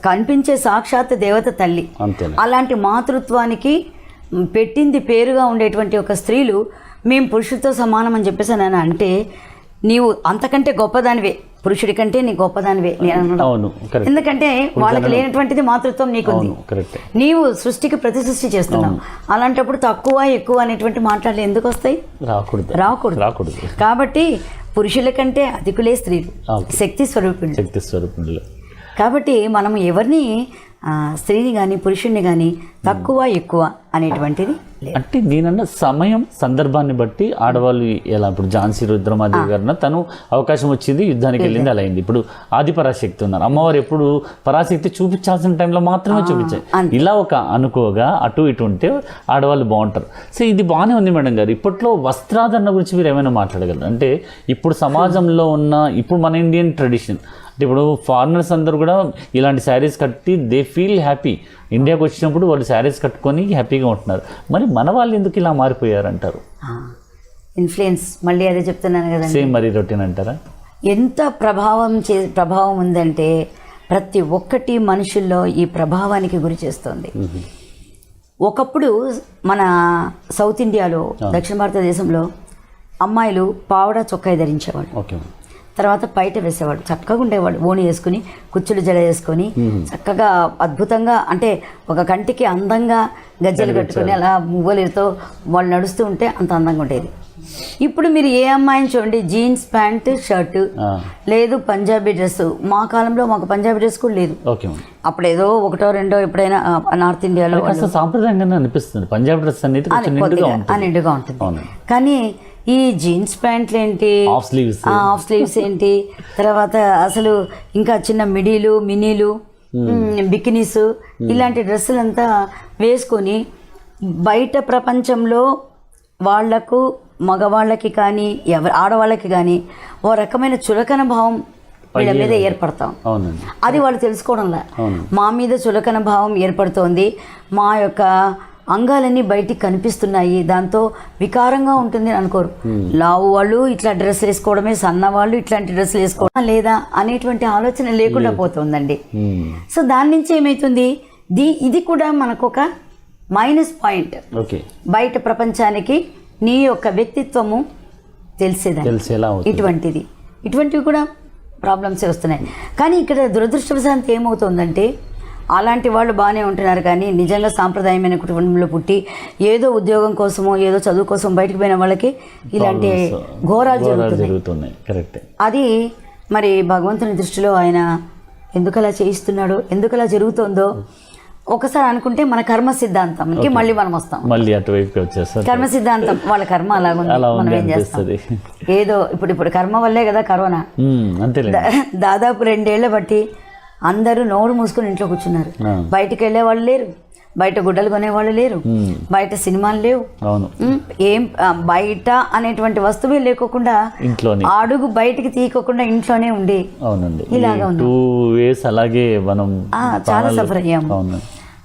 కనిపించే సాక్షాత్ దేవత తల్లి. అలాంటి మాతృత్వానికి పెట్టింది పేరుగా ఉండేటువంటి ఒక స్త్రీలు మేము పురుషుడితో సమానం అని చెప్పేసి నేను అంటే, నీవు అంతకంటే గొప్పదానివే, పురుషుడి కంటే నీ గొప్పదానివే నేను అన్నాను. ఎందుకంటే వాళ్ళకి లేనటువంటిది మాతృత్వం నీకుంది, నీవు సృష్టికి ప్రతి సృష్టి చేస్తున్నావు. అలాంటప్పుడు తక్కువ ఎక్కువ అనేటువంటి మాటలు ఎందుకు వస్తాయి, రాకూడదు. కాబట్టి పురుషుల కంటే అధికులే స్త్రీలు, శక్తి స్వరూపిణులు. కాబట్టి మనం ఎవరిని స్త్రీని కానీ పురుషుడిని కానీ తక్కువ ఎక్కువ అనేటువంటిది అంటే నేనన్న సమయం సందర్భాన్ని బట్టి ఆడవాళ్ళు ఎలా, ఇప్పుడు ఝాన్సీ రుద్రమాదేవి గారిన తను అవకాశం వచ్చింది, యుద్ధానికి వెళ్ళింది, అలా అయింది. ఇప్పుడు ఆది పరాశక్తి ఉన్నారు, అమ్మవారు ఎప్పుడు పరాశక్తి చూపించాల్సిన టైంలో మాత్రమే చూపించాయి. ఇలా ఒక అనుకోగా అటు ఇటు ఉంటే ఆడవాళ్ళు బాగుంటారు. సో ఇది బాగానే ఉంది మేడం గారు. ఇప్పట్లో వస్త్రాధరణ గురించి మీరు ఏమైనా మాట్లాడగలరు? అంటే ఇప్పుడు సమాజంలో ఉన్న ఇప్పుడు మన ఇండియన్ ట్రెడిషన్ అంటే ఇప్పుడు ఫారినర్స్ అందరూ కూడా ఇలాంటి శారీస్ కట్టి దే ఫీల్ హ్యాపీ. ఇండియాకి వచ్చినప్పుడు వాళ్ళు శారీస్ కట్టుకొని హ్యాపీగా ఉంటున్నారు. మరి మన వాళ్ళు ఎందుకు ఇలా మారిపోయారంటారు? ఇన్ఫ్లుయెన్స్, మళ్ళీ అదే చెప్తున్నాను కదా, సేమ్ మరి రొటీన్ అంటారా? ఎంత ప్రభావం ఉందంటే ప్రతి ఒక్కటి మనుషుల్లో ఈ ప్రభావానికి గురి చేస్తుంది. ఒకప్పుడు మన సౌత్ ఇండియాలో దక్షిణ భారతదేశంలో అమ్మాయిలు పావడా చొక్కాయి ధరించేవాళ్ళు. ఓకే. తర్వాత బయట వేసేవాడు, చక్కగా ఉండేవాడు, ఓణి వేసుకుని కుచ్చులు జడ వేసుకొని చక్కగా అద్భుతంగా, అంటే ఒక కంటికి అందంగా గజ్జలు కట్టుకొని అలా మువ్వలతో వాళ్ళు నడుస్తూ ఉంటే అంత అందంగా ఉండేది. ఇప్పుడు మీరు ఏ అమ్మాయిని చూడండి, జీన్స్ ప్యాంట్ షర్టు, లేదు పంజాబీ డ్రెస్. మా కాలంలో మాకు పంజాబీ డ్రెస్ కూడా లేదు. అప్పుడు ఏదో ఒకటో రెండో ఎప్పుడైనా నార్త్ ఇండియాలో సాంప్రదాయంగానే అనిపిస్తుంది పంజాబీ డ్రెస్ అనేది, నిండుగా ఉంటుంది. కానీ ఈ జీన్స్ ప్యాంట్లు ఏంటి, ఆఫ్ స్లీవ్స్ ఏంటి, తర్వాత అసలు ఇంకా చిన్న మిడీలు, మినీలు, బికినీస్, ఇలాంటి డ్రెస్సులంతా వేసుకొని బయట ప్రపంచంలో వాళ్లకు, మగవాళ్ళకి కానీ ఆడవాళ్ళకి కానీ ఓ రకమైన చులకన భావం వీళ్ళ మీద ఏర్పడతాం. అది వాళ్ళు తెలుసుకోవడంలా. మా మీద చులకన భావం ఏర్పడుతోంది, మా యొక్క అంగాలన్నీ బయటికి కనిపిస్తున్నాయి, దాంతో వికారంగా ఉంటుంది అనుకోరు. లావు వాళ్ళు ఇట్లా డ్రెస్ వేసుకోవడమే, సన్న వాళ్ళు ఇట్లాంటి డ్రెస్సులు వేసుకోవడం లేదా అనేటువంటి ఆలోచన లేకుండా పోతుందండి. సో దాని నుంచి ఏమవుతుంది, ఇది కూడా మనకు ఒక మైనస్ పాయింట్. బయట ప్రపంచానికి నీ యొక్క వ్యక్తిత్వము తెలిసేలా ఇటువంటివి కూడా ప్రాబ్లమ్సే వస్తున్నాయి. కానీ ఇక్కడ దురదృష్టవశాంతి ఏమవుతుందంటే, అలాంటి వాళ్ళు బాగానే ఉంటున్నారు, కానీ నిజంగా సాంప్రదాయమైన కుటుంబంలో పుట్టి ఏదో ఉద్యోగం కోసమో ఏదో చదువు కోసం బయటకు పోయిన వాళ్ళకి ఇలాంటి ఘోరాలు జరుగుతున్నాయి. అది మరి భగవంతుని దృష్టిలో ఆయన ఎందుకు అలా చేయిస్తున్నాడో, ఎందుకు అలా జరుగుతుందో ఒకసారి అనుకుంటే మన కర్మ సిద్ధాంతంకి మళ్ళీ మనం వస్తాం. మళ్ళీ అటువైపు వచ్చేస్తాం. కర్మ సిద్ధాంతం వాళ్ళ కర్మ అలాగుంది, మనం ఏం చేస్తాం. ఏదో ఇప్పుడు కర్మ వల్లే కదా కరోనా. దాదాపు 2 ఏళ్ల బట్టి అందరూ నోరు మూసుకొని ఇంట్లో కూర్చున్నారు. బయటికి వెళ్ళే వాళ్ళు లేరు, బయట గుడ్డలు కొనేవాళ్ళు లేరు, బయట సినిమాలు లేవు, ఏం బయట అనేటువంటి వస్తువే లేకోకుండా అడుగు బయటికి తీయకోకుండా ఇంట్లోనే ఉండి ఇలాగా అలాగే మనం చాలా సఫర్ అయ్యాము.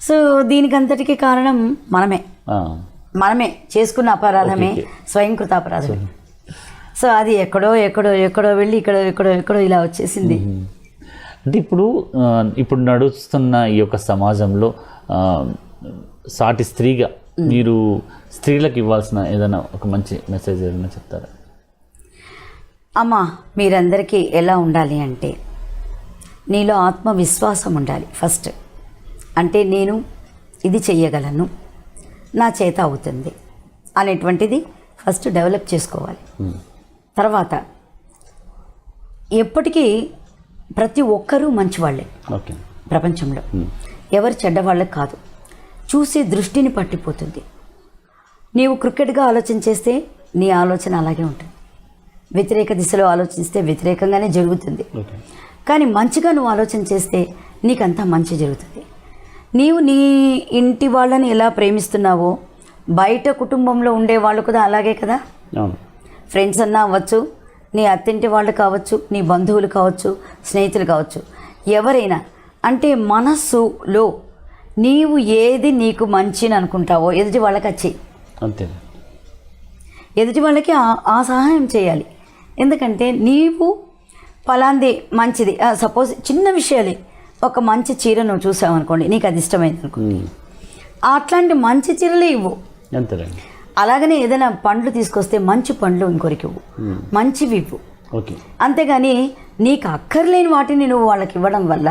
సో దీనికంతటికి కారణం మనమే చేసుకున్న అపరాధమే, స్వయంకృత అపరాధమే. సో అది ఎక్కడో వెళ్ళి ఎక్కడో ఇలా వచ్చేసింది. అంటే ఇప్పుడు నడుస్తున్న ఈ యొక్క సమాజంలో సాటి స్త్రీగా మీరు స్త్రీలకు ఇవ్వాల్సిన ఏదైనా ఒక మంచి మెసేజ్ ఏదైనా చెప్తారా? అమ్మా, మీరందరికీ ఎలా ఉండాలి అంటే, నీలో ఆత్మవిశ్వాసం ఉండాలి ఫస్ట్. అంటే నేను ఇది చెయ్యగలను, నా చేత అవుతుంది అనేటువంటిది ఫస్ట్ డెవలప్ చేసుకోవాలి. తర్వాత ఎప్పటికీ ప్రతి ఒక్కరూ మంచివాళ్ళే ప్రపంచంలో, ఎవరు చెడ్డవాళ్ళకి కాదు. చూసే దృష్టిని పట్టిపోతుంది. నీవు క్రికెట్గా ఆలోచన చేస్తే నీ ఆలోచన అలాగే ఉంటుంది, వ్యతిరేక దిశలో ఆలోచిస్తే వ్యతిరేకంగానే జరుగుతుంది. కానీ మంచిగా నువ్వు ఆలోచన చేస్తే నీకంతా మంచి జరుగుతుంది. నీవు నీ ఇంటి వాళ్ళని ఎలా ప్రేమిస్తున్నావో బయట కుటుంబంలో ఉండే వాళ్ళు కూడా అలాగే కదా. ఫ్రెండ్స్ అన్నా అవ్వచ్చు, నీ అత్తింటి వాళ్ళు కావచ్చు, నీ బంధువులు కావచ్చు, స్నేహితులు కావచ్చు, ఎవరైనా. అంటే మనస్సులో నీవు ఏది నీకు మంచిని అనుకుంటావో ఎదుటి వాళ్ళకి వచ్చి ఎదుటి వాళ్ళకి ఆ సహాయం చేయాలి. ఎందుకంటే నీవు ఫలాంది మంచిది, సపోజ్ చిన్న విషయాలే, ఒక మంచి చీర నువ్వు చూసావు అనుకోండి, నీకు అది ఇష్టమైంది అనుకోండి, అట్లాంటి మంచి చీరలే ఇవ్వు. అలాగనే ఏదైనా పండ్లు తీసుకొస్తే మంచి పండ్లు ఇంకొరికి ఇవ్వు, మంచివి ఇవ్వు. అంతేగాని నీకు అక్కర్లేని వాటిని నువ్వు వాళ్ళకి ఇవ్వడం వల్ల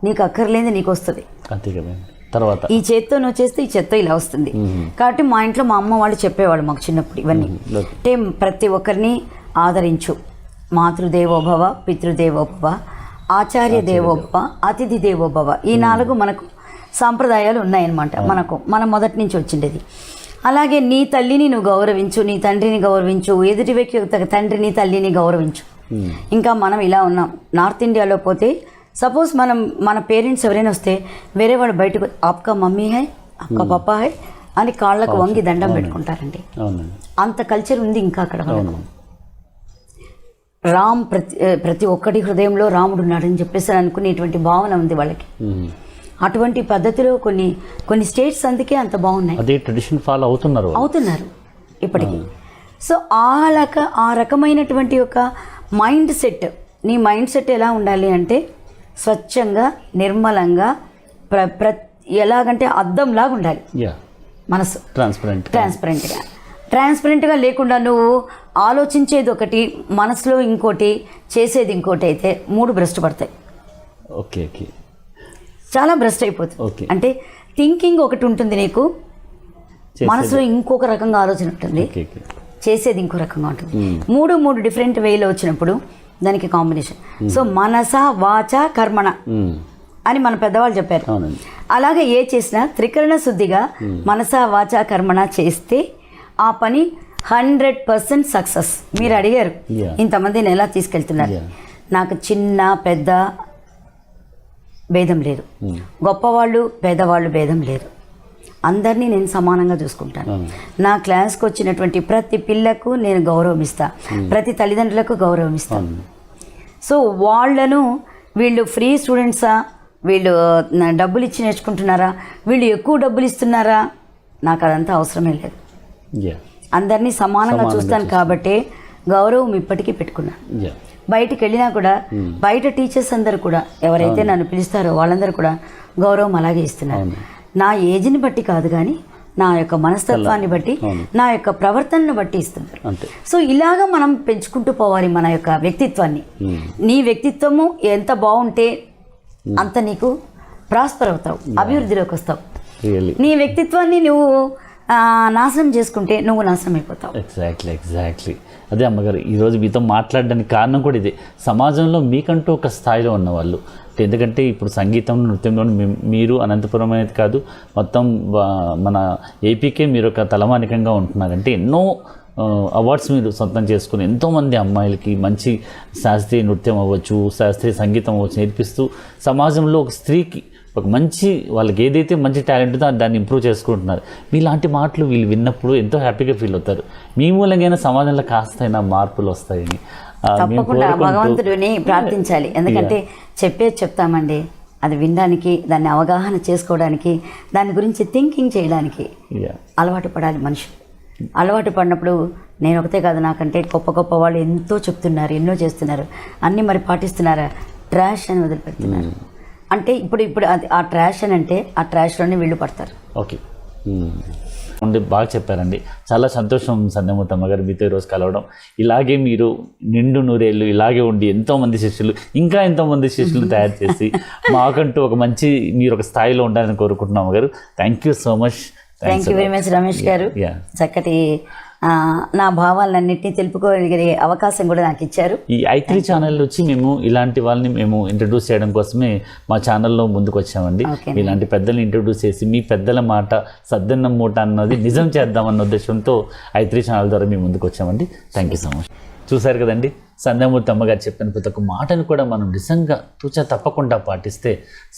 నీకు అక్కర్లేనిది నీకు వస్తుంది. తర్వాత ఈ చేత్తో నువ్వు చేస్తే ఈ చేత్తో ఇలా వస్తుంది. కాబట్టి మా ఇంట్లో మా అమ్మ వాళ్ళు చెప్పేవాళ్ళు మాకు చిన్నప్పుడు ఇవన్నీ. అంటే ప్రతి ఒక్కరిని ఆదరించు, మాతృదేవోభవ, పితృదేవోభవ, ఆచార్య దేవోభవ, అతిథి దేవోభవ. ఈ 4 మనకు సాంప్రదాయాలు ఉన్నాయన్నమాట. మన మొదటి నుంచి వచ్చిండేది. అలాగే నీ తల్లిని నువ్వు గౌరవించు, నీ తండ్రిని గౌరవించు, ఎదుటి వ్యక్తి తండ్రిని తల్లిని గౌరవించు. ఇంకా మనం ఇలా ఉన్నాం. నార్త్ ఇండియాలో పోతే సపోజ్ మన పేరెంట్స్ ఎవరైనా వస్తే వేరే వాళ్ళు బయటకు ఆప్కా మమ్మీ హై, ఆప్కా పప్పా హై అని కాళ్ళకు వంగి దండం పెట్టుకుంటారండి. అంత కల్చర్ ఉంది ఇంకా అక్కడ. రామ్ ప్రతి ఒక్కటి హృదయంలో రాముడు ఉన్నాడని చెప్పేసి అనుకునేటువంటి భావన ఉంది వాళ్ళకి. అటువంటి పద్ధతిలో కొన్ని స్టేట్స్ అందుకే అంత బాగున్నాయి. అదే ట్రెడిషన్ ఫాలో అవుతున్నారు ఇప్పటికీ. సో ఆ రకమైనటువంటి ఒక మైండ్ సెట్, నీ మైండ్ సెట్ ఎలా ఉండాలి అంటే స్వచ్ఛంగా, నిర్మలంగా, ఎలాగంటే అద్దంలాగా ఉండాలి. మనసు ట్రాన్స్పరెంట్. ట్రాన్స్పరెంట్గా లేకుండా నువ్వు ఆలోచించేది ఒకటి, మనసులో ఇంకోటి, చేసేది ఇంకోటి అయితే 3 భ్రష్టు పడతాయి. Okay okay. చాలా భ్రష్ట్ అయిపోతుంది. ఓకే. అంటే థింకింగ్ ఒకటి ఉంటుంది నీకు, మనసులో ఇంకొక రకంగా ఆలోచన ఉంటుంది, ఓకే ఓకే. చేసేది ఇంకో రకంగా ఉంటుంది. 3 డిఫరెంట్ వేలో వచ్చినప్పుడు దానికి కాంబినేషన్. సో మనస వాచ కర్మణ అని మన పెద్దవాళ్ళు చెప్పారు. అవునండి. అలాగే ఏ చేసినా త్రికరణ శుద్ధిగా మనస వాచ కర్మణ చేస్తే ఆ పని 100% సక్సెస్. మీరు అడిగారు ఇంతమందిని ఎలా తీసుకెళ్తున్నారు. నాకు చిన్న పెద్ద భేదం లేదు, గొప్పవాళ్ళు పేదవాళ్ళు భేదం లేదు, అందరినీ నేను సమానంగా చూసుకుంటాను. నా క్లాస్కి వచ్చినటువంటి ప్రతి పిల్లకు నేను గౌరవం ఇస్తాను, ప్రతి తల్లిదండ్రులకు గౌరవం ఇస్తాను. సో వాళ్ళను వీళ్ళు ఫ్రీ స్టూడెంట్సా, వీళ్ళు డబ్బులు ఇచ్చి నేర్చుకుంటున్నారా, వీళ్ళు ఎక్కువ డబ్బులు ఇస్తున్నారా, నాకు అదంతా అవసరమే లేదు. అందరినీ సమానంగా చూస్తాను కాబట్టి గౌరవం ఇప్పటికీ పెట్టుకున్నాను. బయటికి వెళ్ళినా కూడా బయట టీచర్స్ అందరూ కూడా ఎవరైతే నన్ను పిలుస్తారో వాళ్ళందరూ కూడా గౌరవం అలాగే ఇస్తున్నారు. నా ఏజ్ని బట్టి కాదు కానీ నా యొక్క మనస్తత్వాన్ని బట్టి, నా యొక్క ప్రవర్తనను బట్టి ఇస్తున్నారు. సో ఇలాగా మనం పెంచుకుంటూ పోవాలి మన యొక్క వ్యక్తిత్వాన్ని. నీ వ్యక్తిత్వము ఎంత బాగుంటే అంత నీకు ప్రాస్పర్ అవుతావు, అభివృద్ధిలోకి వస్తావు. నీ వ్యక్తిత్వాన్ని నువ్వు నాశనం చేసుకుంటే నువ్వు నాశనం అయిపోతావు. ఎగ్జాక్ట్లీ. అదే అమ్మగారు ఈరోజు మీతో మాట్లాడడానికి కారణం కూడా ఇదే. సమాజంలో మీకంటూ ఒక స్థాయిలో ఉన్నవాళ్ళు, ఎందుకంటే ఇప్పుడు సంగీతం నృత్యంలో మీరు అనంతపురం అనేది కాదు, మొత్తం మన ఏపీకే మీరు ఒక తలమానికంగా ఉంటున్నారంటే ఎన్నో అవార్డ్స్ మీరు సొంతం చేసుకుని ఎంతోమంది అమ్మాయిలకి మంచి శాస్త్రీయ నృత్యం అవ్వచ్చు, శాస్త్రీయ సంగీతం అవ్వచ్చు నేర్పిస్తూ సమాజంలో ఒక స్త్రీకి ఒక మంచి వాళ్ళకి ఏదైతే మంచి టాలెంట్ ఉందో దాన్ని ఇంప్రూవ్ చేసుకుంటున్నారు. మీలాంటి మాటలు వీళ్ళు విన్నప్పుడు ఎంతో హ్యాపీగా ఫీల్ అవుతారు. మీ మూలంగా సమాజంలో కాస్తైనా మార్పులు వస్తాయని తప్పకుండా భగవంతుడిని ప్రార్థించాలి. ఎందుకంటే చెప్తామండి, అది వినడానికి, దాన్ని అవగాహన చేసుకోవడానికి, దాని గురించి థింకింగ్ చేయడానికి అలవాటు పడాలి మనిషి. అలవాటు పడినప్పుడు నేను ఒకతే కాదు, నాకంటే గొప్ప వాళ్ళు ఎంతో చెప్తున్నారు, ఎన్నో చేస్తున్నారు, అన్నీ మరి పాటిస్తున్నారా, ట్రాష్ అని వదిలిపెడుతున్నారు. అంటే ఇప్పుడు అది ఆ ట్రాష్ అని అంటే ఆ ట్రాష్లోనే వీళ్ళు పడతారు. ఓకే బాగా చెప్పారండి. చాలా సంతోషం సంధ్యామూర్తమ్మ గారు మీతో ఈరోజు కలవడం. ఇలాగే మీరు నిండు నూరేళ్ళు ఇలాగే ఉండి ఎంతోమంది శిష్యులు, ఇంకా ఎంతోమంది శిష్యులను తయారు చేసి మాకంటూ ఒక మంచి మీరు ఒక స్థాయిలో ఉండాలని కోరుకుంటున్నాము గారు. Thank you so much. Thank you very much Ramesh గారు. చక్కటి నా భావాలన్నింటినీ తెలుపుకోగలిగే అవకాశం కూడా నాకు ఇచ్చారు. ఈ i3 ఛానల్ వచ్చి మేము ఇలాంటి వాళ్ళని మేము ఇంట్రడ్యూస్ చేయడం కోసమే మా ఛానల్లో ముందుకు వచ్చామండి. ఇలాంటి పెద్దల్ని ఇంట్రడ్యూస్ చేసి మీ పెద్దల మాట సద్దన్నం మూట అన్నది నిజం చేద్దామన్న ఉద్దేశంతో i3 ఛానల్ ద్వారా మేము ముందుకు వచ్చామండి. Thank you so much. చూశారు కదండి, సంధ్యామూర్తి అమ్మగారు చెప్పిన ప్రతి ఒక్క మాటను కూడా మనం నిజంగా తూచా తప్పకుండా పాటిస్తే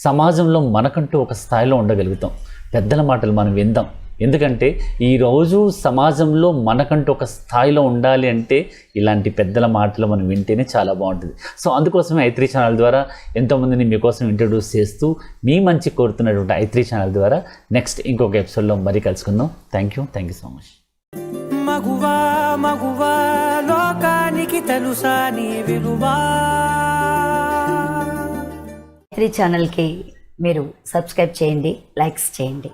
సమాజంలో మనకంటూ ఒక స్థాయిలో ఉండగలుగుతాం. పెద్దల మాటలు మనం విందాం. ఎందుకంటే ఈరోజు సమాజంలో మనకంటూ ఒక స్థాయిలో ఉండాలి అంటే ఇలాంటి పెద్దల మాటలు మనం వింటేనే చాలా బాగుంటుంది. సో అందుకోసమే i3 ఛానల్ ద్వారా ఎంతోమందిని మీకోసం ఇంట్రడ్యూస్ చేస్తూ మీ మంచి కోరుతున్నటువంటి i3 ఛానల్ ద్వారా నెక్స్ట్ ఇంకొక ఎపిసోడ్లో మరీ కలుసుకుందాం. Thank you so much. మగువా లోకానికి తెలుసా నీ విలువా. i3 ఛానల్కి మీరు సబ్స్క్రైబ్ చేయండి, లైక్స్ చేయండి.